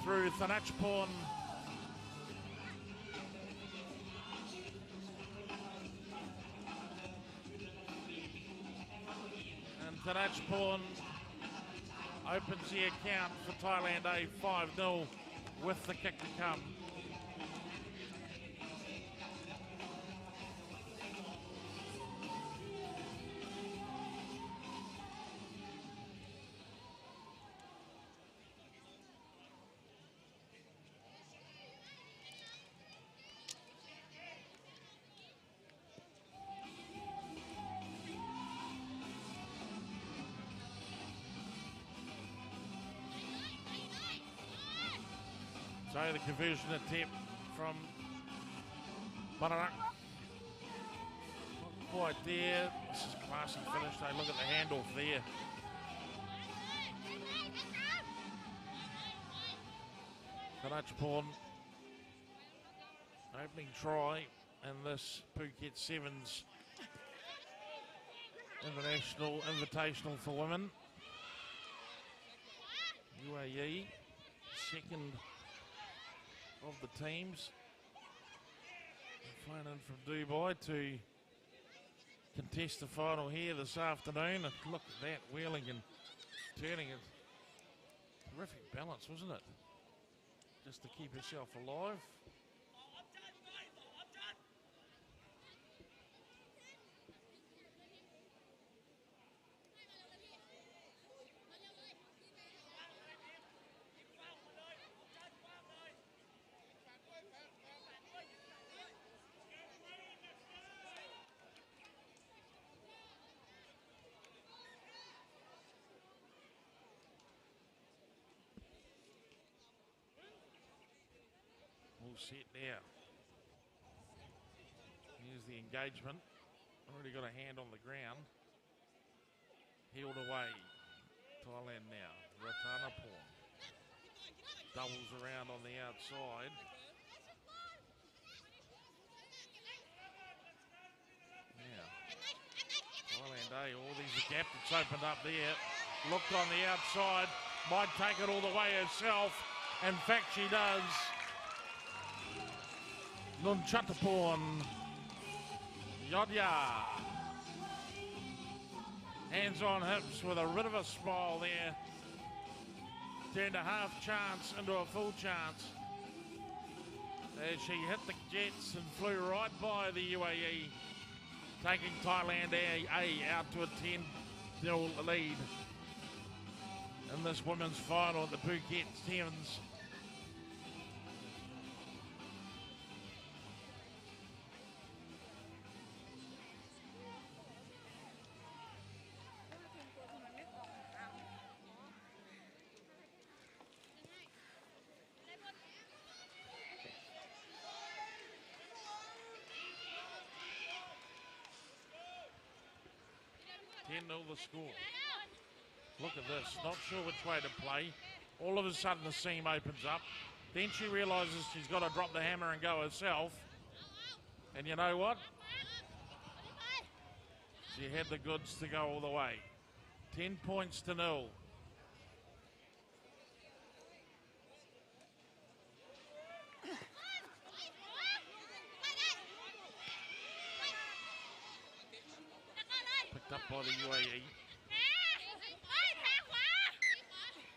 Speaker 1: through Thanachporn. And Thanachporn opens the account for Thailand A 5-0 with the kick to come. So the conversion attempt from Barak. Not quite there. This is classy finish. They look at the handoff there. Thanachporn opening try in this Phuket Sevens International Invitational for women. UAE, second of the teams. Flown in from Dubai to contest the final here this afternoon. And look at that, wheeling and turning it. Terrific balance, wasn't it? Just to keep herself alive. All set now. Here's the engagement. Already got a hand on the ground. Heeled away. Thailand now. Ratanapon. Doubles around on the outside. Now, Thailand A, all these are gap that's opened up there. Looked on the outside. Might take it all the way herself. In fact, she does. Nunchatapon Yodya. Hands on hips with a bit of a smile there. Turned a half chance into a full chance as she hit the jets and flew right by the UAE, taking Thailand A out to a 10-0 lead in this women's final at the Phuket Sevens. The score. Look at this, not sure which way to play. All of a sudden the seam opens up. Then she realises she's got to drop the hammer and go herself. And you know what? She had the goods to go all the way. 10 points to 0. Picked up by the UAE.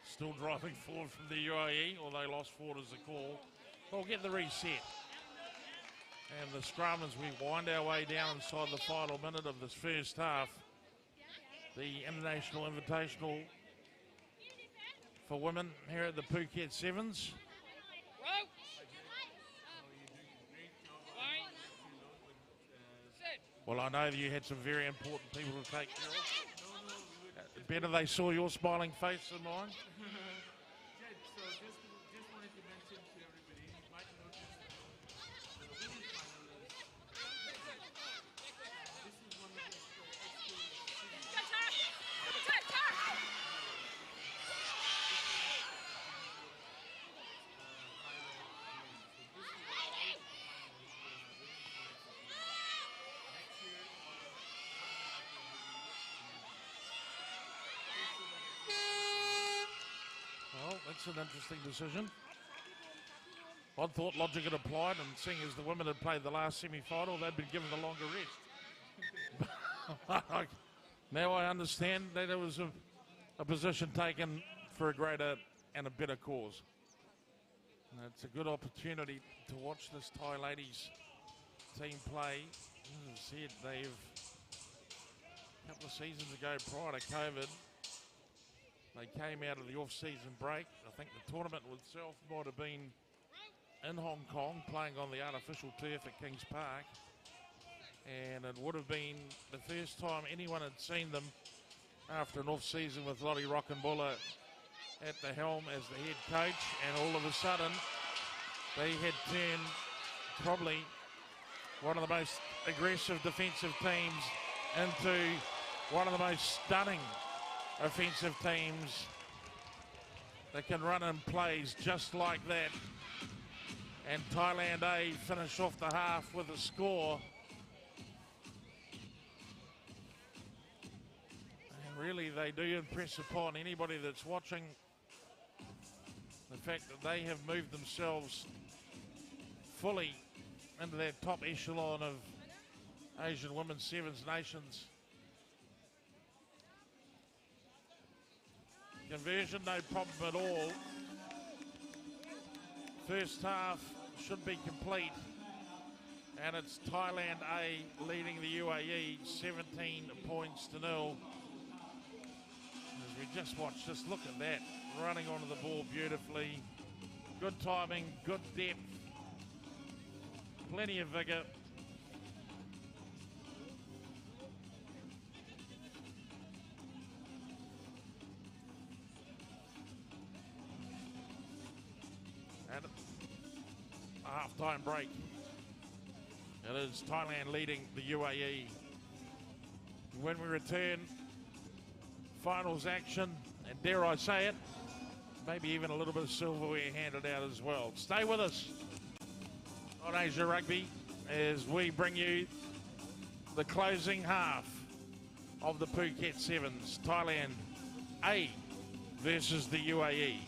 Speaker 1: Still driving forward from the UAE, although lost forward as a call. We'll get the reset. And the scrum as we wind our way down inside the final minute of this first half. The International Invitational for women here at the Phuket Sevens. Well, I know that you had some very important people to take care of. Better they saw your smiling face than mine.
Speaker 5: Jed, so just wanted to mention to everybody, you might notice the women's final is, this is one of the
Speaker 1: Well, that's an interesting decision. I thought logic had applied, and seeing as the women had played the last semi-final, they'd been given a longer rest. Now I understand that it was a position taken for a greater and a better cause. And it's a good opportunity to watch this Thai ladies team play. As I said, they've a couple of seasons ago prior to COVID, they came out of the off-season break. I think the tournament itself might have been in Hong Kong, playing on the artificial turf at Kings Park. And it would have been the first time anyone had seen them after an off-season with Lottie Rockenbuller at the helm as the head coach. And all of a sudden, they had turned probably one of the most aggressive defensive teams into one of the most stunning offensive teams that can run in plays just like that And Thailand A finish off the half with a score. And really, they do impress upon anybody that's watching the fact that they have moved themselves fully into that top echelon of Asian Women's Sevens Nations. Conversion, no problem at all. First half should be complete. And it's Thailand A leading the UAE 17 points to 0. As we just watched, just look at that. Running onto the ball beautifully. Good timing, good depth. Plenty of vigour. And a half-time break. It is Thailand leading the UAE. When we return, finals action, and dare I say it, maybe even a little bit of silverware handed out as well. Stay with us on Asia Rugby as we bring you the closing half of the Phuket Sevens. Thailand A versus the UAE.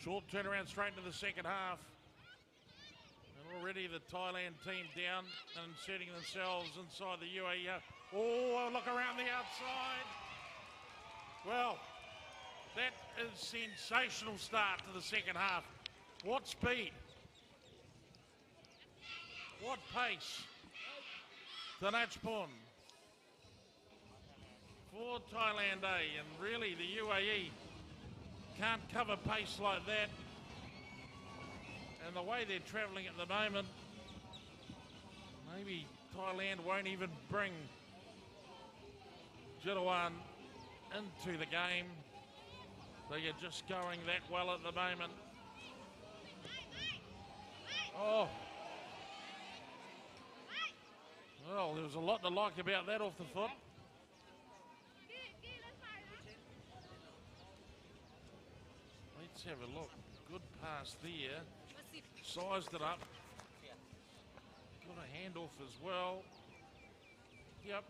Speaker 1: Short turnaround straight into the second half. And already the Thailand team down and inserting themselves inside the UAE. Oh, look around the outside. Well, that is sensational start to the second half. What speed. What pace. Tanachpon for Thailand A. And really the UAE can't cover pace like that. And the way they're travelling at the moment, maybe Thailand won't even bring Jirawan into the game. They are just going that well at the moment. Oh. Well, there was a lot to like about that off the foot. Let's have a look. Good pass there. Sized it up. Got a handoff as well. Yep.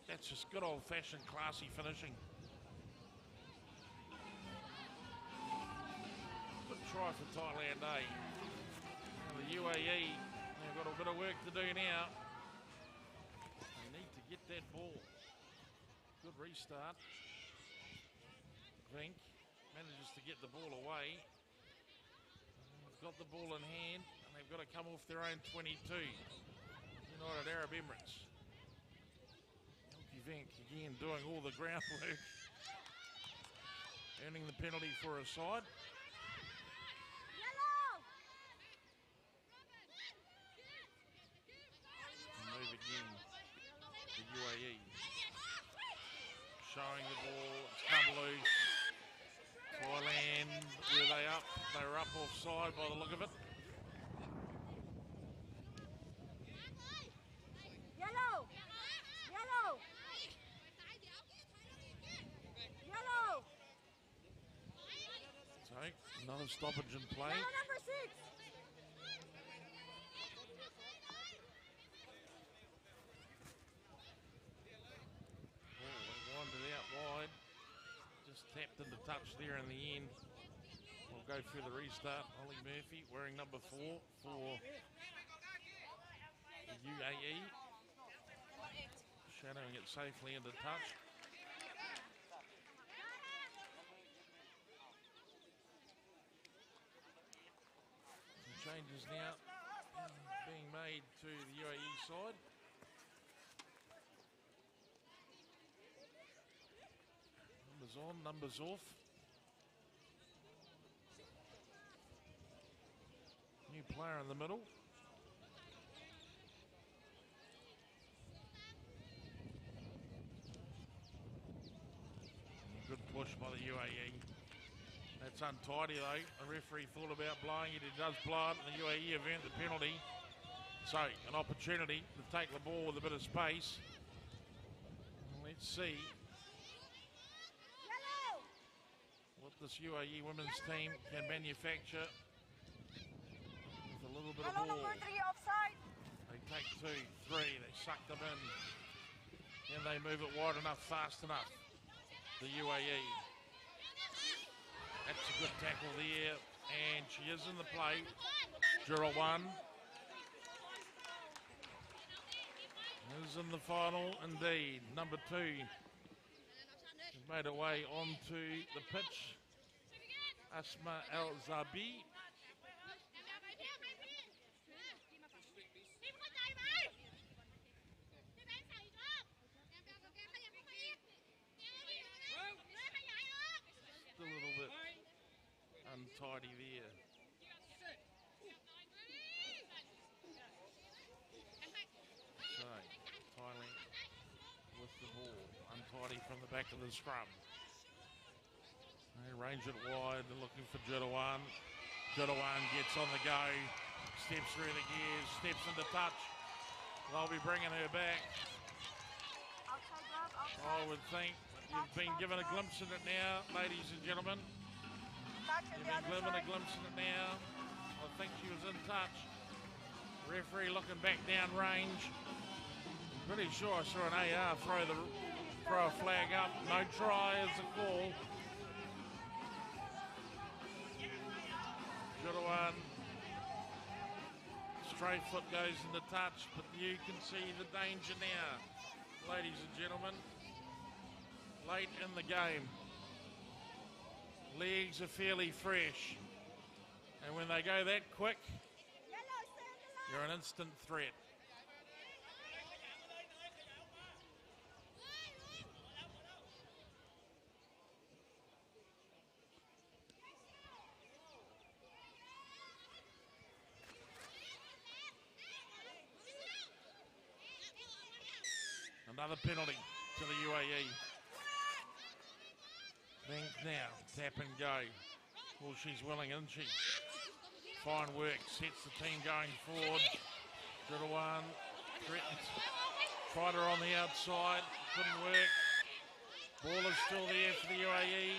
Speaker 1: That's just good old-fashioned classy finishing. Good try for Thailand A. Now the UAE, they've got a bit of work to do now. They need to get that ball. Good restart. Vink manages to get the ball away. They've got the ball in hand and they've got to come off their own 22. United Arab Emirates. Elkie Vink again doing all the groundwork. Earning the penalty for a side. move again. The UAE. Showing the ball. It's come loose. Thailand, were they up? They were up offside by the look of it.
Speaker 6: Yellow! Yellow! Yellow!
Speaker 1: So, another stoppage in play.
Speaker 6: Yellow number 6!
Speaker 1: Oh, they wandered out wide. Just tapped into touch there in the end. We'll go through the restart. Ollie Murphy wearing number 4 for the UAE. Shadowing it safely into touch. Some changes now being made to the UAE side. Numbers on, numbers off. New player in the middle. Good push by the UAE. That's untidy though. The referee thought about blowing it. He does blow it in the UAE event, the penalty. So, an opportunity to take the ball with a bit of space. Let's see what this UAE women's team can manufacture with a little bit of
Speaker 6: Yellow
Speaker 1: ball.
Speaker 6: number 3 offside.
Speaker 1: They take 2, 3, they suck them in. Can they move it wide enough, fast enough? The UAE. That's a good tackle there, and she is in the play. Jura 1 is in the final indeed. Number 2 has made her way onto the pitch. Asma El Zabi. A little bit untidy there. So, Thailand with the ball, untidy from the back of the scrum. They range it wide, they're looking for Judawan. Judawan gets on the go, steps through the gears, steps into touch. They'll be bringing her back.
Speaker 6: Outside grab, outside.
Speaker 1: I would think you've been given a glimpse of it now, ladies and gentlemen.
Speaker 6: Touch on
Speaker 1: You've
Speaker 6: the
Speaker 1: been
Speaker 6: other
Speaker 1: given a
Speaker 6: side.
Speaker 1: glimpse of it now. I think she was in touch. Referee looking back down range. Pretty sure I saw an AR throw a flag up. No try is the call. Judawan. Straight foot goes into touch, but you can see the danger now, ladies and gentlemen. Late in the game. Legs are fairly fresh. And when they go that quick,
Speaker 6: Yellow, stay on the line.
Speaker 1: you're an instant threat. Another penalty to the UAE. Think now, tap and go. Well, she's willing, isn't she? Fine work, sets the team going forward. Judawan threatens. Tried her on the outside, couldn't work. Ball is still there for the UAE.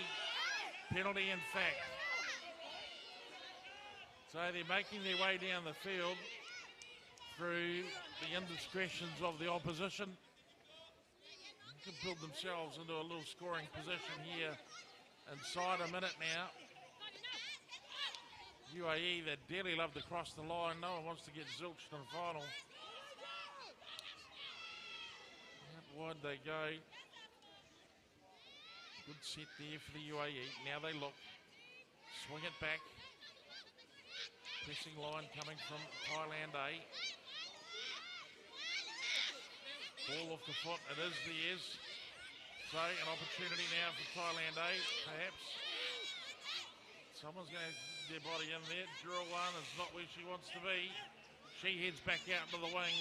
Speaker 1: Penalty, in fact. So they're making their way down the field through the indiscretions of the opposition. They can build themselves into a little scoring position here inside a minute now. UAE, they dearly love to cross the line. No one wants to get zilched in the final. Out wide they go. Good set there for the UAE. Now they look. Swing it back. Pressing line coming from Thailand A. Ball off the foot. It is theirs. So an opportunity now for Thailand A, perhaps. Someone's going to get their body in there. Jura 1 is not where she wants to be. She heads back out into the wing.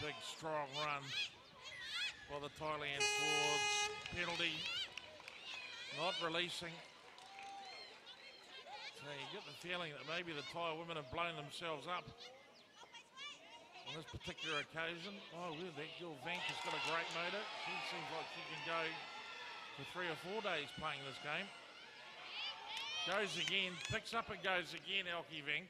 Speaker 1: Big, strong run by the Thailand forwards. Penalty, not releasing. So you get the feeling that maybe the Thai women have blown themselves up on this particular occasion. Oh, well, that girl Vank has got a great motor. She seems like she can go for 3 or 4 days playing this game. Goes again, picks up and goes again, Elkie Vank.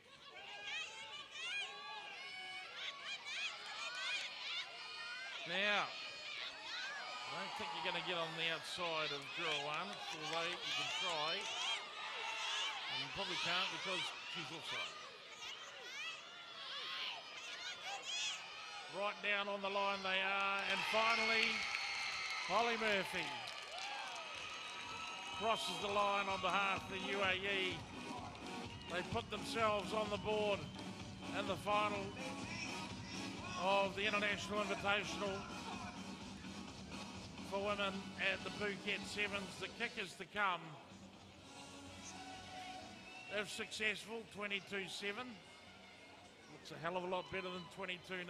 Speaker 1: Now, I don't think you're going to get on the outside of drill 1, although you can try. And you probably can't because she's offside. Right down on the line they are, and finally, Holly Murphy crosses the line on behalf of the UAE. They put themselves on the board in the final of the International Invitational for women at the Phuket Sevens. The kick is to come. If successful, 22-7. Looks a hell of a lot better than 22-0.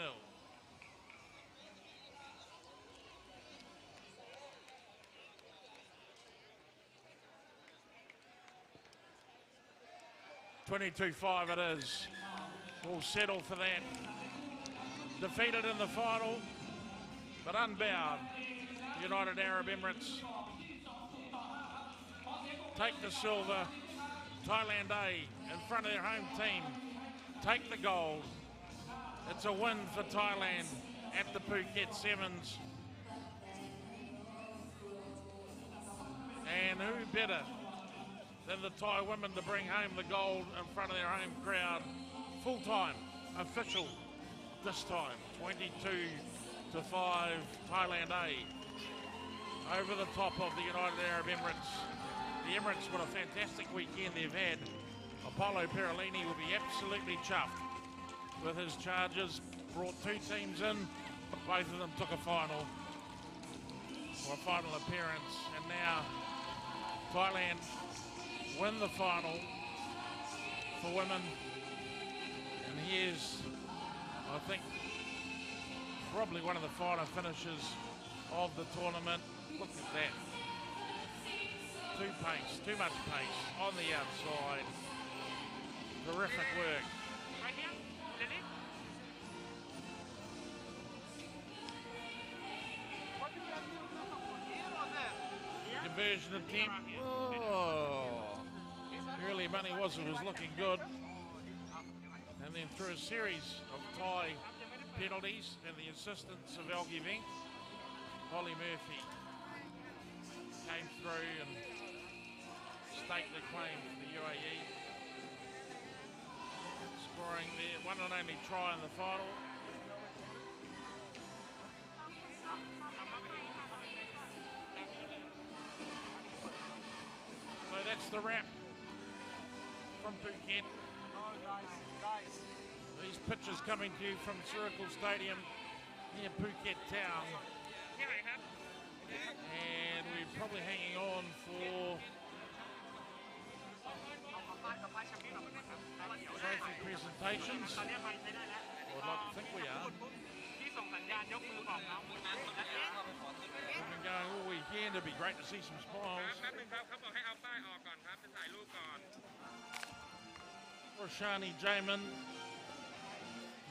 Speaker 1: $22-5 it is. We'll settle for that. Defeated in the final, but unbound. United Arab Emirates take the silver. Thailand A in front of their home team take the gold. It's a win for Thailand at the Phuket Sevens. And who better than the Thai women to bring home the gold in front of their home crowd. Full-time, official this time, 22-5 Thailand A. Over the top of the United Arab Emirates. The Emirates, what a fantastic weekend they've had. Apollo Perolini will be absolutely chuffed with his charges. Brought 2 teams in, both of them took a final, or a final appearance, and now Thailand win the final for women. And here's, I think, probably one of the finer finishes of the tournament. Look at that. Too much pace on the outside. Terrific work.
Speaker 4: Right here, Lily.
Speaker 1: Conversion attempt. Oh. Early money was looking good. And then through a series of Thai penalties and the assistance of Elgie Vank, Holly Murphy came through and staked the claim for the UAE, scoring their one and only try in the final. So that's the wrap from Phuket. These pictures coming to you from Circle Stadium near Phuket town. And we're probably hanging on for trophy presentations. I'd like to think we are. We've been going all weekend. It'd be great to see some smiles. Roshani Jamin.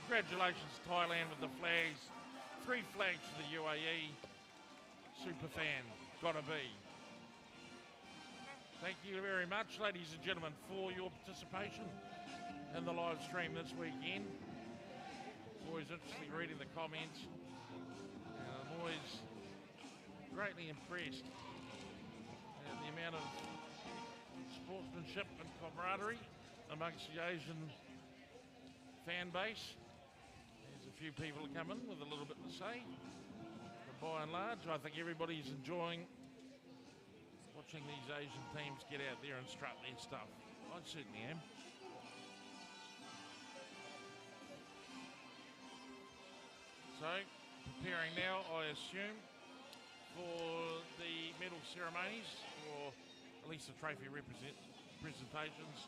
Speaker 1: Congratulations Thailand with the flags. 3 flags for the UAE. Super fan, gotta be. Thank you very much, ladies and gentlemen, for your participation in the live stream this weekend. It's always interesting reading the comments. And I'm always greatly impressed at the amount of sportsmanship and camaraderie amongst the Asian fan base. There's a few people that come in with a little bit to say. By and large, I think everybody's enjoying watching these Asian teams get out there and strut their stuff. I certainly am. So, preparing now, I assume, for the medal ceremonies, or at least the trophy presentations,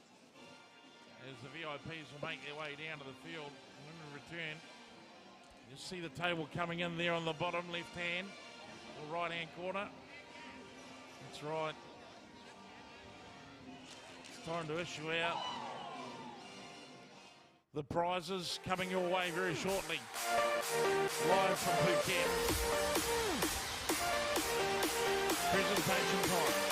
Speaker 1: as the VIPs will make their way down to the field. When we return, You see the table coming in there on the bottom left hand or right hand corner. That's right. It's time to issue out the prizes coming your way very shortly. Live from Phuket. Presentation time.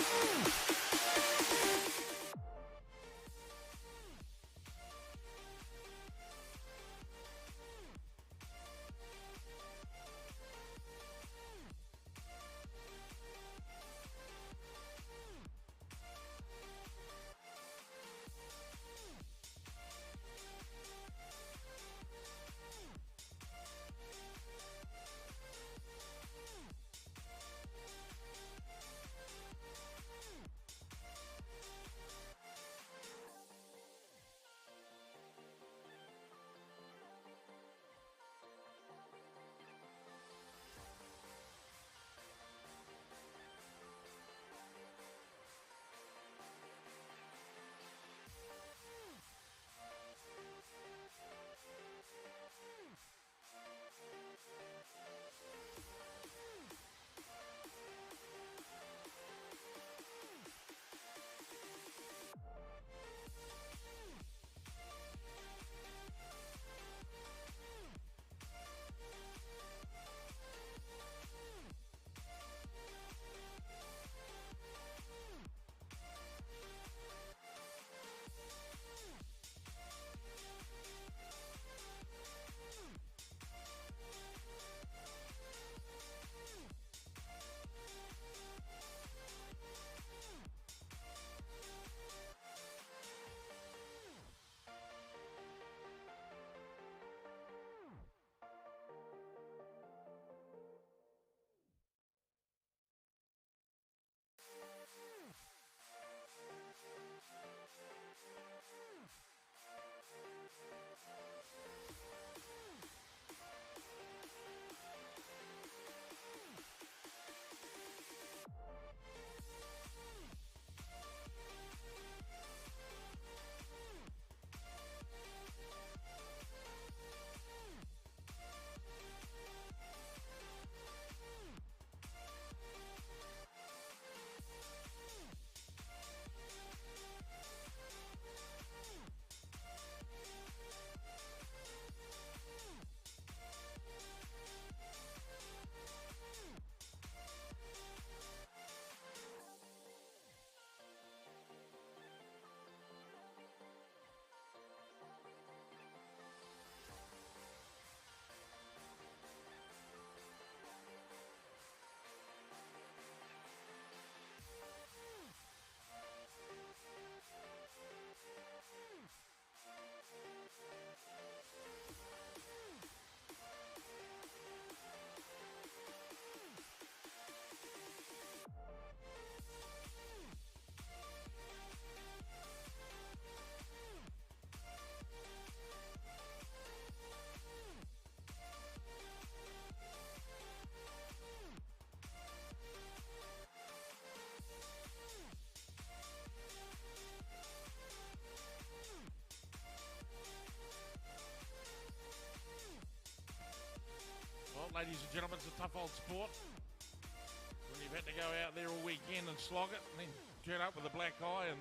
Speaker 1: Well, ladies and gentlemen, it's a tough old sport. When you've had to go out there all weekend and slog it and then turn up with a black eye and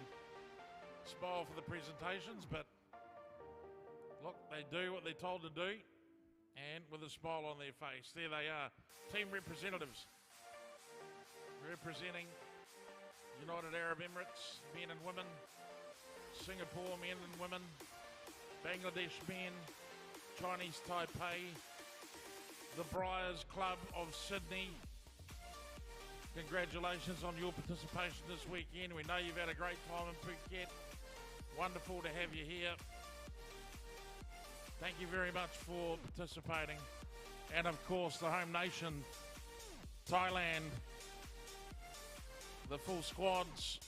Speaker 1: smile for the presentations. But look, they do what they're told to do and with a smile on their face. There they are, team representatives representing United Arab Emirates, men and women, Singapore men and women, Bangladesh men, Chinese Taipei, the Briars Club of Sydney. Congratulations on your participation this weekend. We know you've had a great time in Phuket. Wonderful to have you here. Thank you very much for participating. And of course, the home nation, Thailand, the full squads.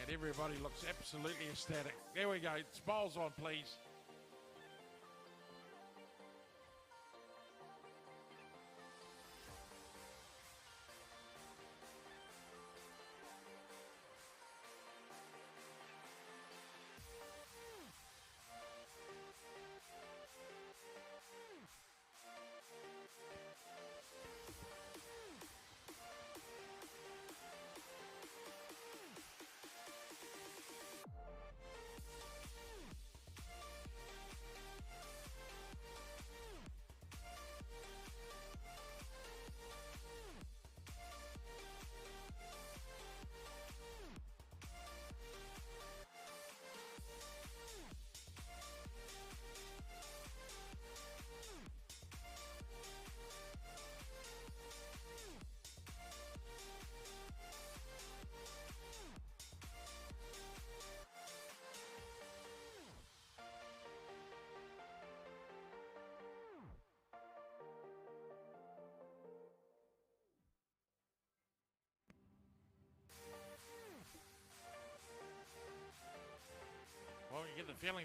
Speaker 1: And everybody looks absolutely ecstatic. There we go. Smiles on, please.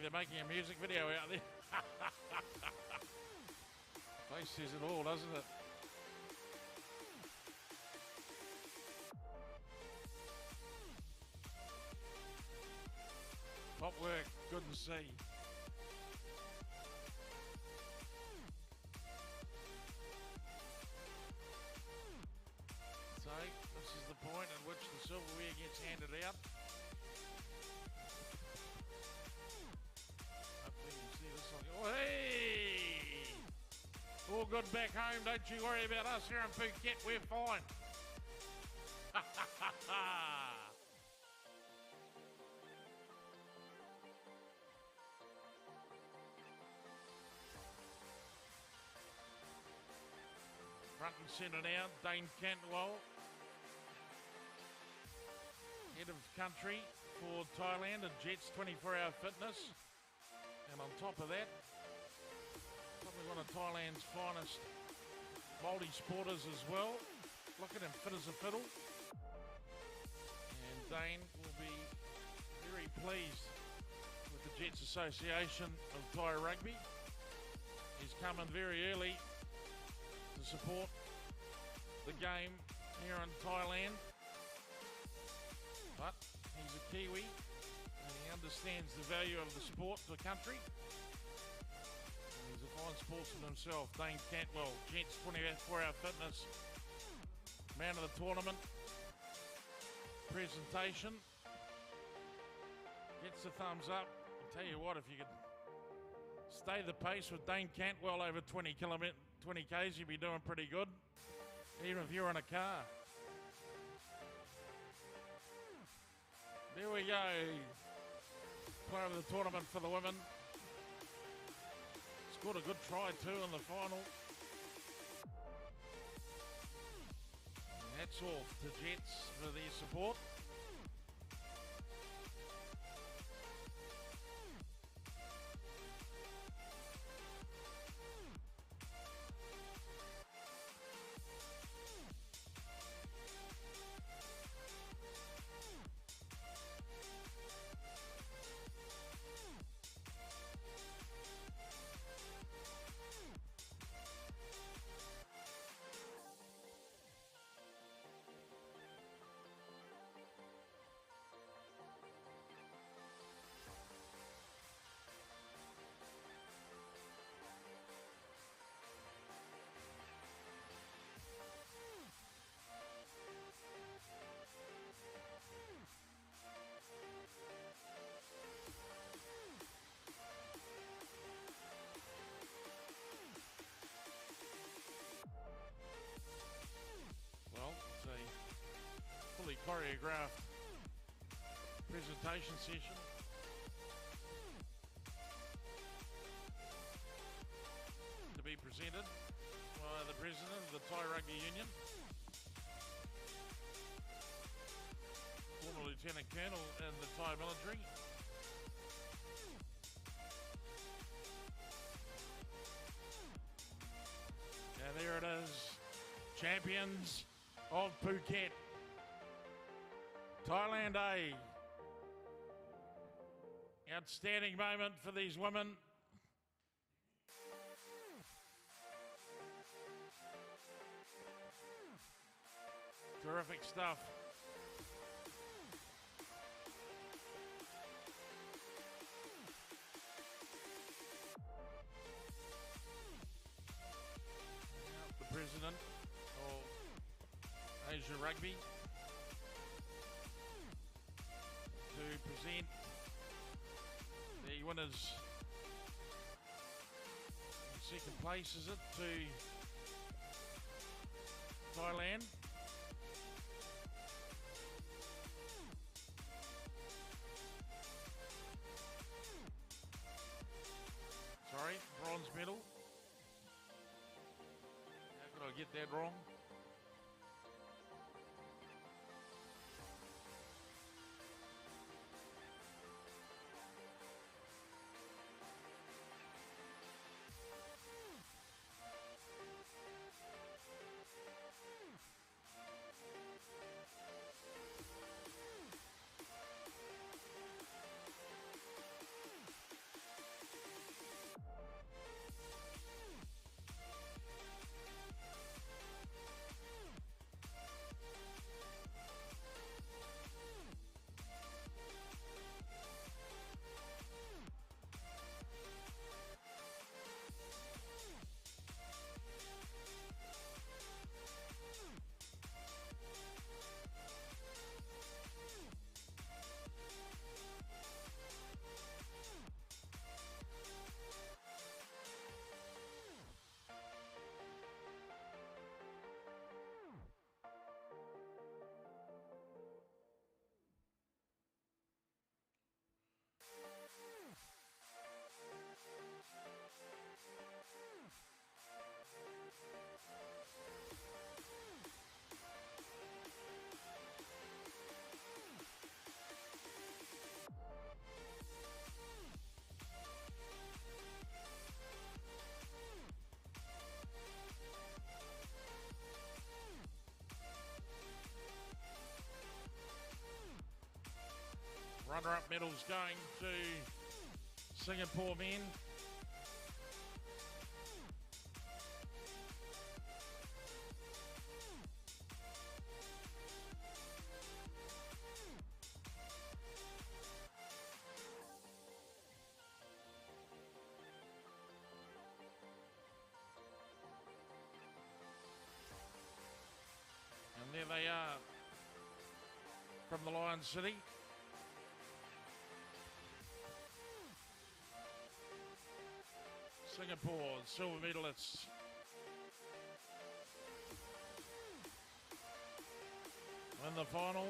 Speaker 1: they're making a music video out there. Face says it all, doesn't it? Top work, good to see. So, this is the point at which the silverware gets handed out. Hopefully you can see this on. Oh, hey! All good back home, don't you worry about us here in Phuket, we're fine. Ha ha ha ha! Front and centre now, Dane Cantwell, head of country for Thailand and Jets 24-hour fitness. And on top of that, probably one of Thailand's finest multi-sporters as well. Look at him, fit as a fiddle. And Dane will be very pleased with the Jets Association of Thai Rugby. He's coming very early to support the game here in Thailand. But he's a Kiwi and he understands the value of the sport to the country. And he's a fine sportsman himself, Dane Cantwell, Jets 24-hour fitness, man of the tournament, presentation. Gets the thumbs up. I'll tell you what, if you could stay the pace with Dane Cantwell over 20 Ks, you'd be doing pretty good, even if you're in a car. There we go. Player of the tournament for the women. Scored a good try too in the final. And hats off to Jets for their support. Fully choreographed presentation session. To be presented by the president of the Thai Rugby Union, former Lieutenant Colonel in the Thai military. And there it is, champions of Phuket. Thailand A. Outstanding moment for these women. Terrific stuff. The president of Asia Rugby to present the winners. In second place, is it, to Thailand. Sorry, bronze medal. How could I get that wrong? medals going to Singapore men. And there they are from the Lion City. Singapore silver medalists. In the final.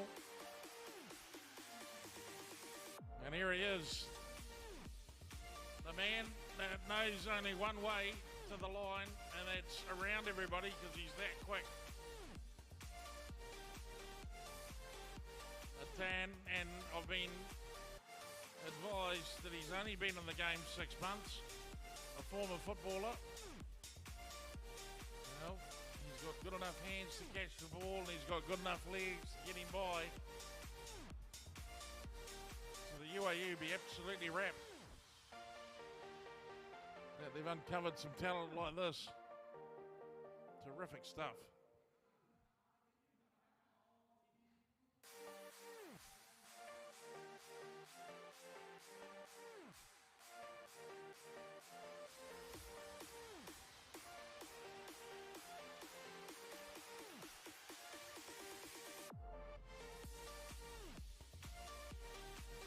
Speaker 1: And here he is. The man that knows only one way to the line, and that's around everybody because he's that quick. A tan, and I've been advised that he's only been in the game 6 months. A former footballer. Well, he's got good enough hands to catch the ball, and he's got good enough legs to get him by. So the UAE will be absolutely wrapped that they've uncovered some talent like this. Terrific stuff.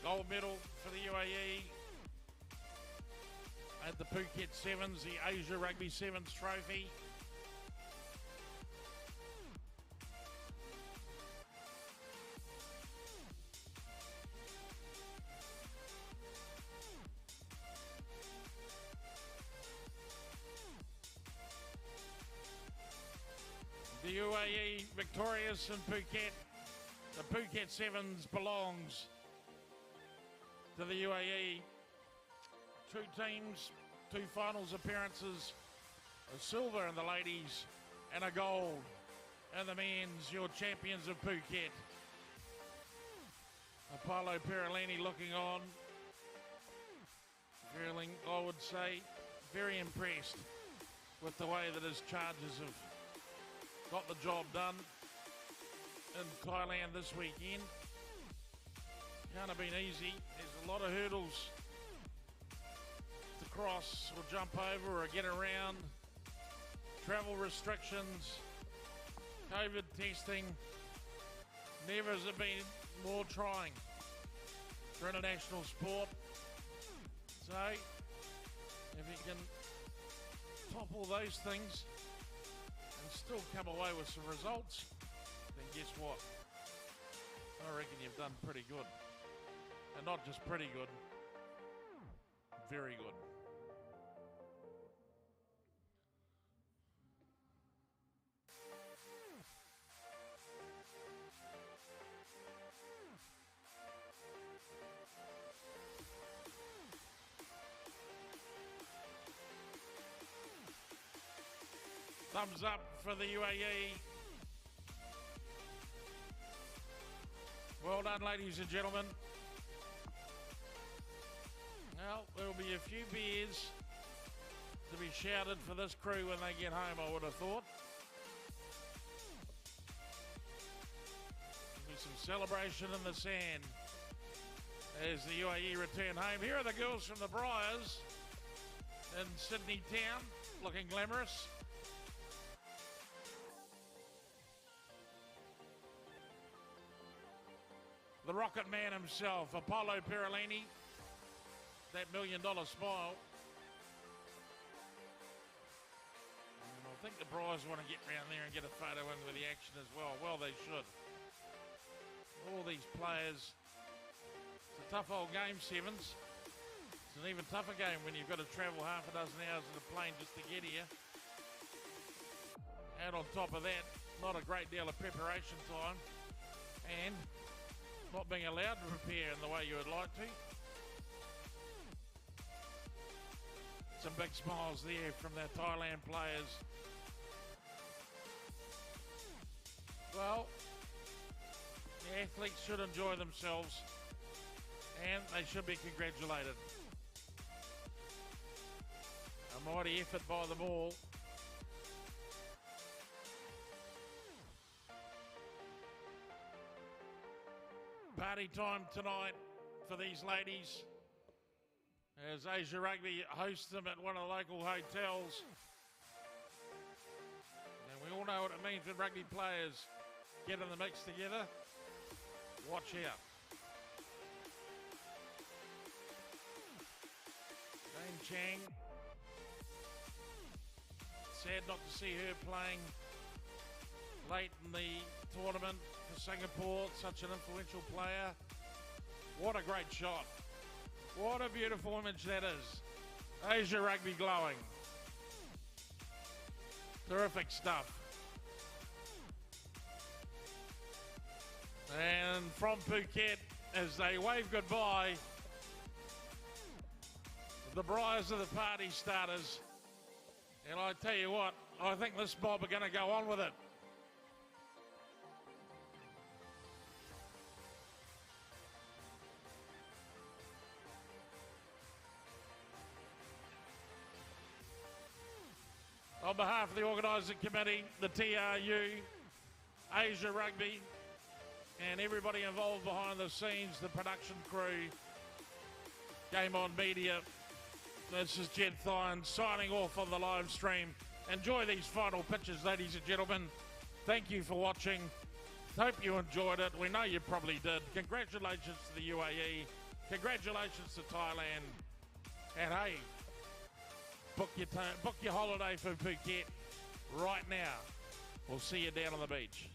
Speaker 1: Gold medal for the UAE at the Phuket Sevens, the Asia Rugby Sevens trophy. The UAE victorious in Phuket. The Phuket Sevens belongs to the UAE. 2 teams, 2 finals appearances, a silver in the ladies and a gold in the men's, your champions of Phuket. Apollo Perolini looking on, feeling, I would say, very impressed with the way that his charges have got the job done in Thailand this weekend. Can't have been easy. There's a lot of hurdles to cross or jump over or get around. Travel restrictions, COVID testing. Never has it been more trying for international sport. So, if you can top all those things and still come away with some results, then guess what? I reckon you've done pretty good. And not just pretty good, very good. Thumbs up for the UAE. Well done, ladies and gentlemen. Well, there'll be a few beers to be shouted for this crew when they get home, I would have thought. There'll be some celebration in the sand as the UAE return home. Here are the girls from the Briars in Sydney town, looking glamorous. The Rocket Man himself, Apollo Perolini. That $1 million smile. And I think the Briars want to get around there and get a photo in with the action as well. Well, they should. All these players. It's a tough old game, Sevens. It's an even tougher game when you've got to travel half a dozen hours in a plane just to get here. And on top of that, not a great deal of preparation time. And not being allowed to prepare in the way you would like to. Some big smiles there from their Thailand players. Well, the athletes should enjoy themselves And they should be congratulated. A mighty effort by them all. Party time tonight for these ladies as Asia Rugby hosts them at one of the local hotels. And we all know what it means when rugby players get in the mix together. Watch out. Jane Chang. Sad not to see her playing late in the tournament for Singapore. Such an influential player. What a great shot. What a beautiful image that is. Asia Rugby glowing. Terrific stuff. And from Phuket, as they wave goodbye, the Briars are the party starters. And I tell you what, I think this mob are going to go on with it. On behalf of the organising committee, the TRU, Asia Rugby, and everybody involved behind the scenes, the production crew, Game On Media, this is Jed Thine signing off on the live stream. Enjoy these final pitches, ladies and gentlemen. Thank you for watching. Hope you enjoyed it. We know you probably did. Congratulations to the UAE. Congratulations to Thailand. And hey, book your holiday for Phuket right now. We'll see you down on the beach.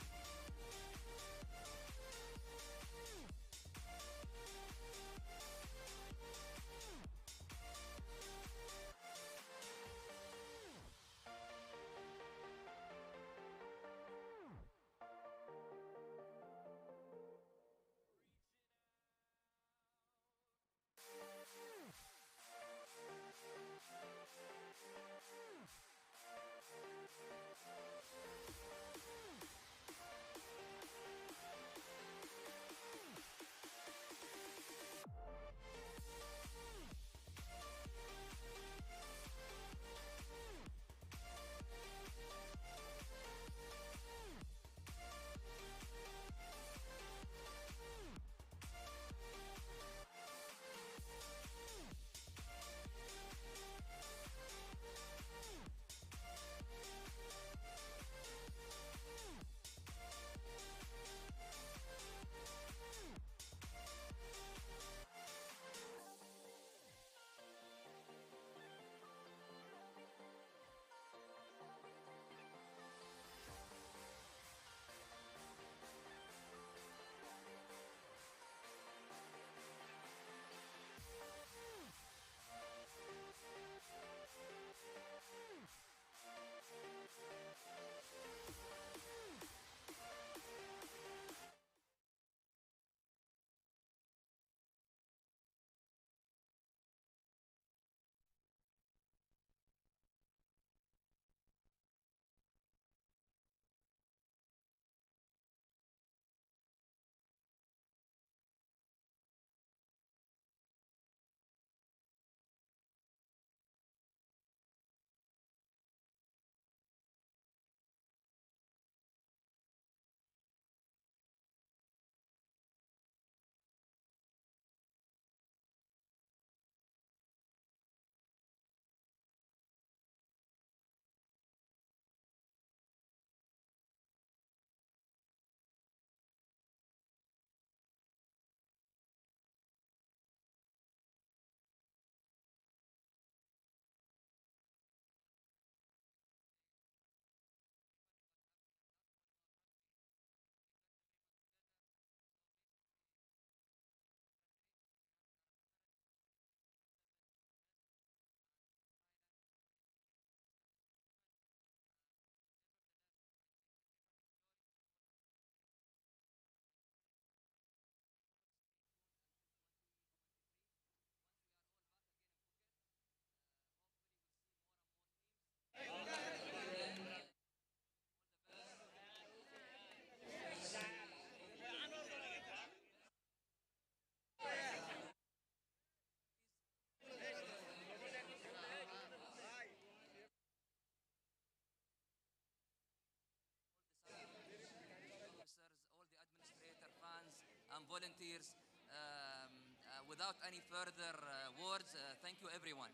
Speaker 7: without any further words, thank you everyone.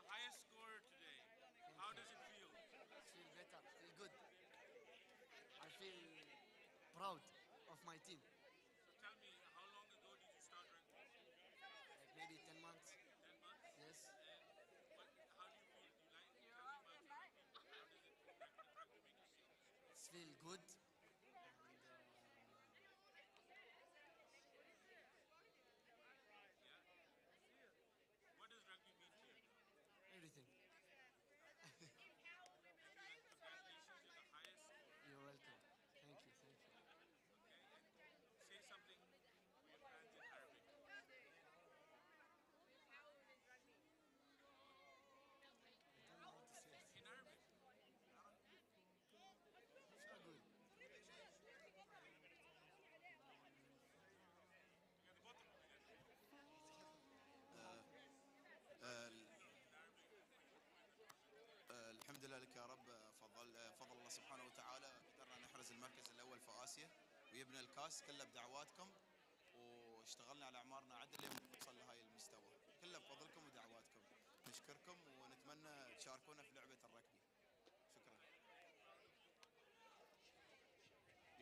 Speaker 8: Highest score today. How does it feel?
Speaker 9: Feel better, feel good. I feel proud of my team.
Speaker 8: So tell me, how long ago did you start rugby?
Speaker 9: Like maybe 10 months.
Speaker 8: 10 months?
Speaker 9: Yes.
Speaker 8: And how do you feel? Do you like it? Tell me about your rugby. How does it rugby make you feel?
Speaker 9: It feels good. And,
Speaker 8: Yeah? What does rugby mean to you?
Speaker 9: everything.
Speaker 8: Congratulations, you're the highest score.
Speaker 9: You're welcome. Thank you, thank you.
Speaker 8: Okay? And say something for your fans in Arabic.
Speaker 9: I don't know what to say.
Speaker 8: In Arabic.
Speaker 9: It's not good.
Speaker 10: الحمد لله لك يا رب فضل الله سبحانه وتعالى قدرنا نحرز المركز الأول في آسيا ويبنى الكاس كله بدعواتكم واشتغلنا على أعمارنا عدل لنوصل لهاي المستوى كله بفضلكم ودعواتكم نشكركم ونتمنى تشاركونا في لعبة الركبي شكرا.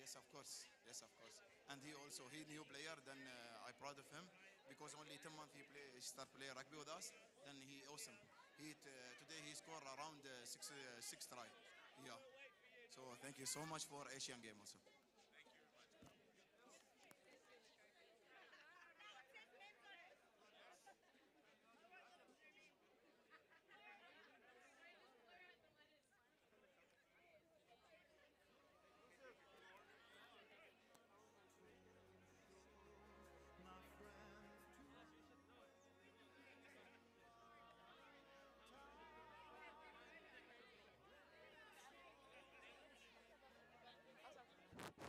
Speaker 10: Yes, of course. Yes, of course. And he new player. Then I proud of him because only 10 months he start play rugby with us. Then he awesome. Today he scored around six try. Yeah. So thank you so much for Asian game also.
Speaker 6: Awesome.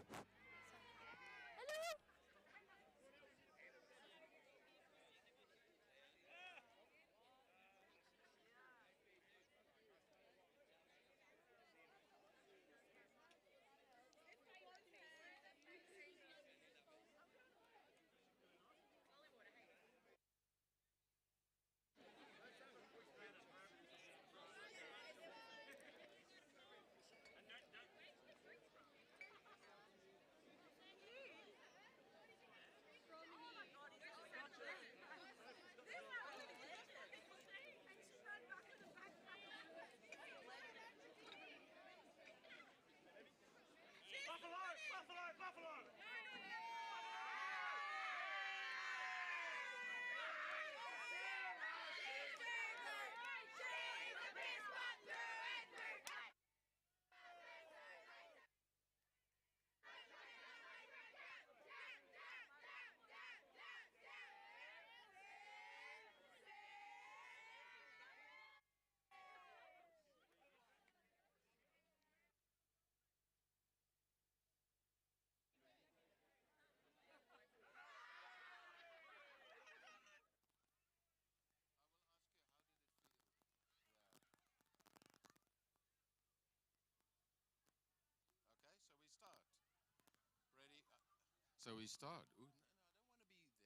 Speaker 11: So we start. Ooh, no, I don't want to be there.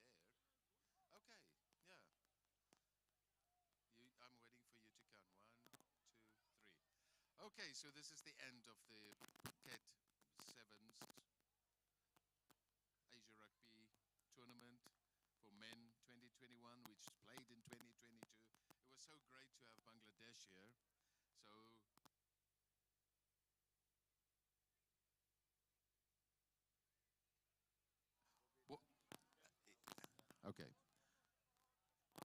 Speaker 11: Okay, yeah. I'm waiting for you to count. 1, 2, 3. Okay, so this is the end of the Phuket Sevens Asia Rugby Tournament for men 2021, which is played in 2022. It was so great to have Bangladesh here. So okay.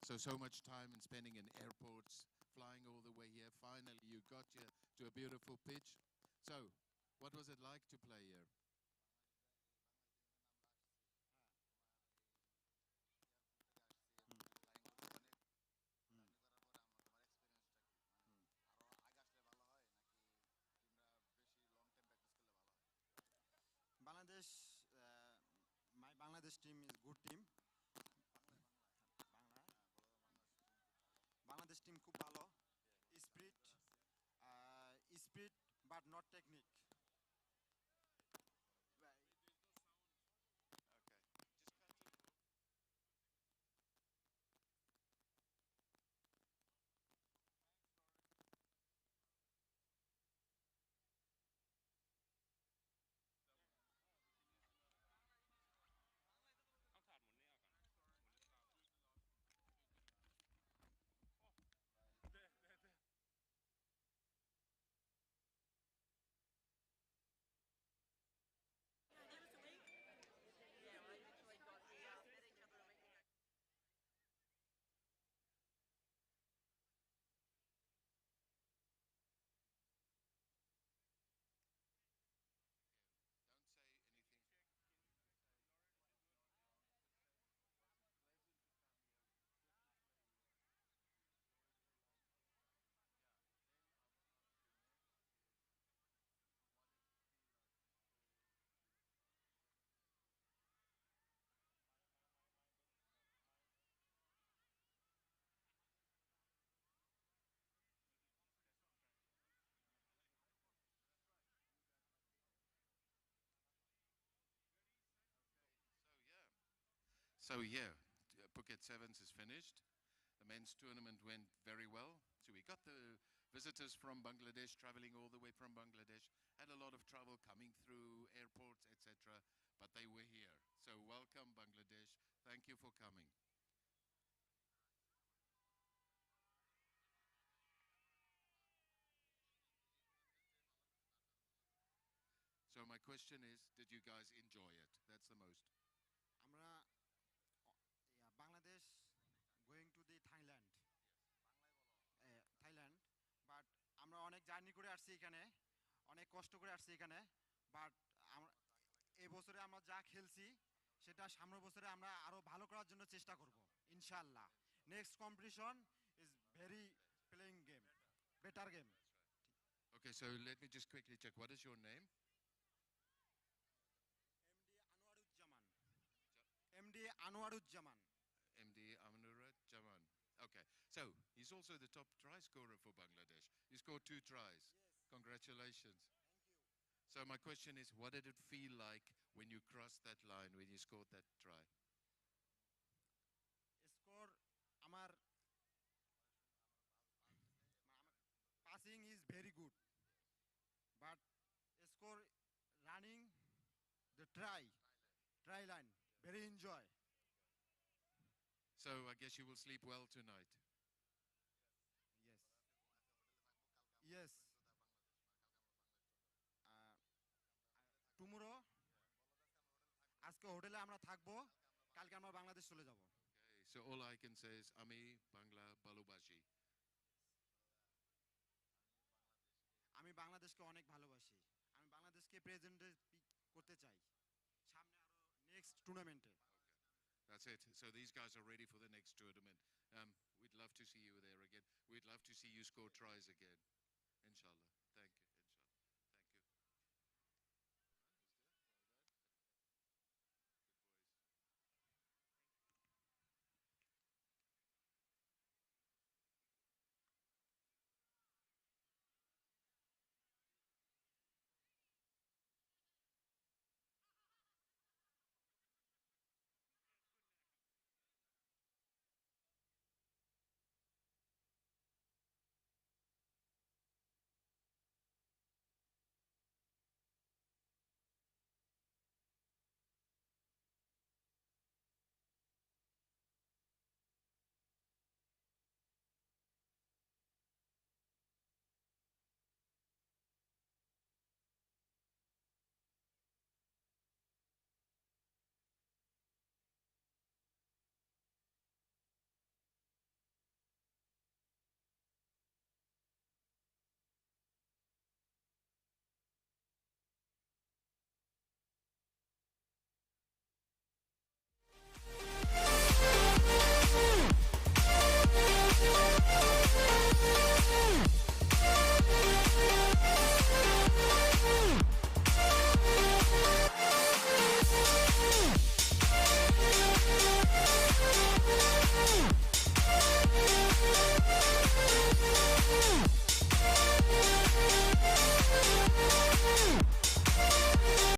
Speaker 11: So much time and spending in airports, flying all the way here. Finally, you got here to a beautiful pitch. So, what was it like to play here?
Speaker 12: Bangladesh, my Bangladesh team is good team. Bangladesh team খুব ভালো speed but not technique.
Speaker 11: Okay, just cut it. Don't say anything. So yeah, Phuket Sevens is finished. The men's tournament went very well. So we got the visitors from Bangladesh, traveling all the way from Bangladesh, had a lot of trouble coming through airports, etc. But they were here. So welcome, Bangladesh. Thank you for coming. So my question is, did you guys enjoy it? That's the most.
Speaker 12: Bangladesh going to the Thailand. Thailand, but আমরা অনেক journey করে আসছি এখানে, অনেক কষ্ট করে আসছি এখানে, বাট এই বছরে আমরা যা খেলছি সেটা সামনের বছরে আমরা আরো ভালো করার জন্য চেষ্টা করব ইনশাআল্লাহ. Next competition is very playing game, better game.
Speaker 11: Okay, so let me just quickly check. What is your name?
Speaker 12: MD Anwaruzzaman.
Speaker 11: MD Anwaruzzaman. Okay, so he's also the top try scorer for Bangladesh. He scored 2 tries. Yes. Congratulations.
Speaker 12: Thank you.
Speaker 11: So my question is, what did it feel like when you crossed that line, when you scored that try?
Speaker 12: Score, আমার passing is very good, but score running the try line, very enjoy.
Speaker 11: So I guess you will sleep well tonight.
Speaker 12: Yes. Yes. Tomorrow, আজকে হোটেলে আমরা থাকবো, কালকে আমরা বাংলাদেশ চলে যাব.
Speaker 11: Okay, so all I can say is Ami Bangla Balubashi.
Speaker 12: আমি বাংলাদেশকে অনেক ভালোবাসি. আমি বাংলাদেশকে প্রেজেন্ট করতে চাই সামনে আরো নেক্সট টুর্নামেন্টে.
Speaker 11: That's it. So these guys are ready for the next tournament. We'd love to see you there again. We'd love to see you score tries again. Inshallah.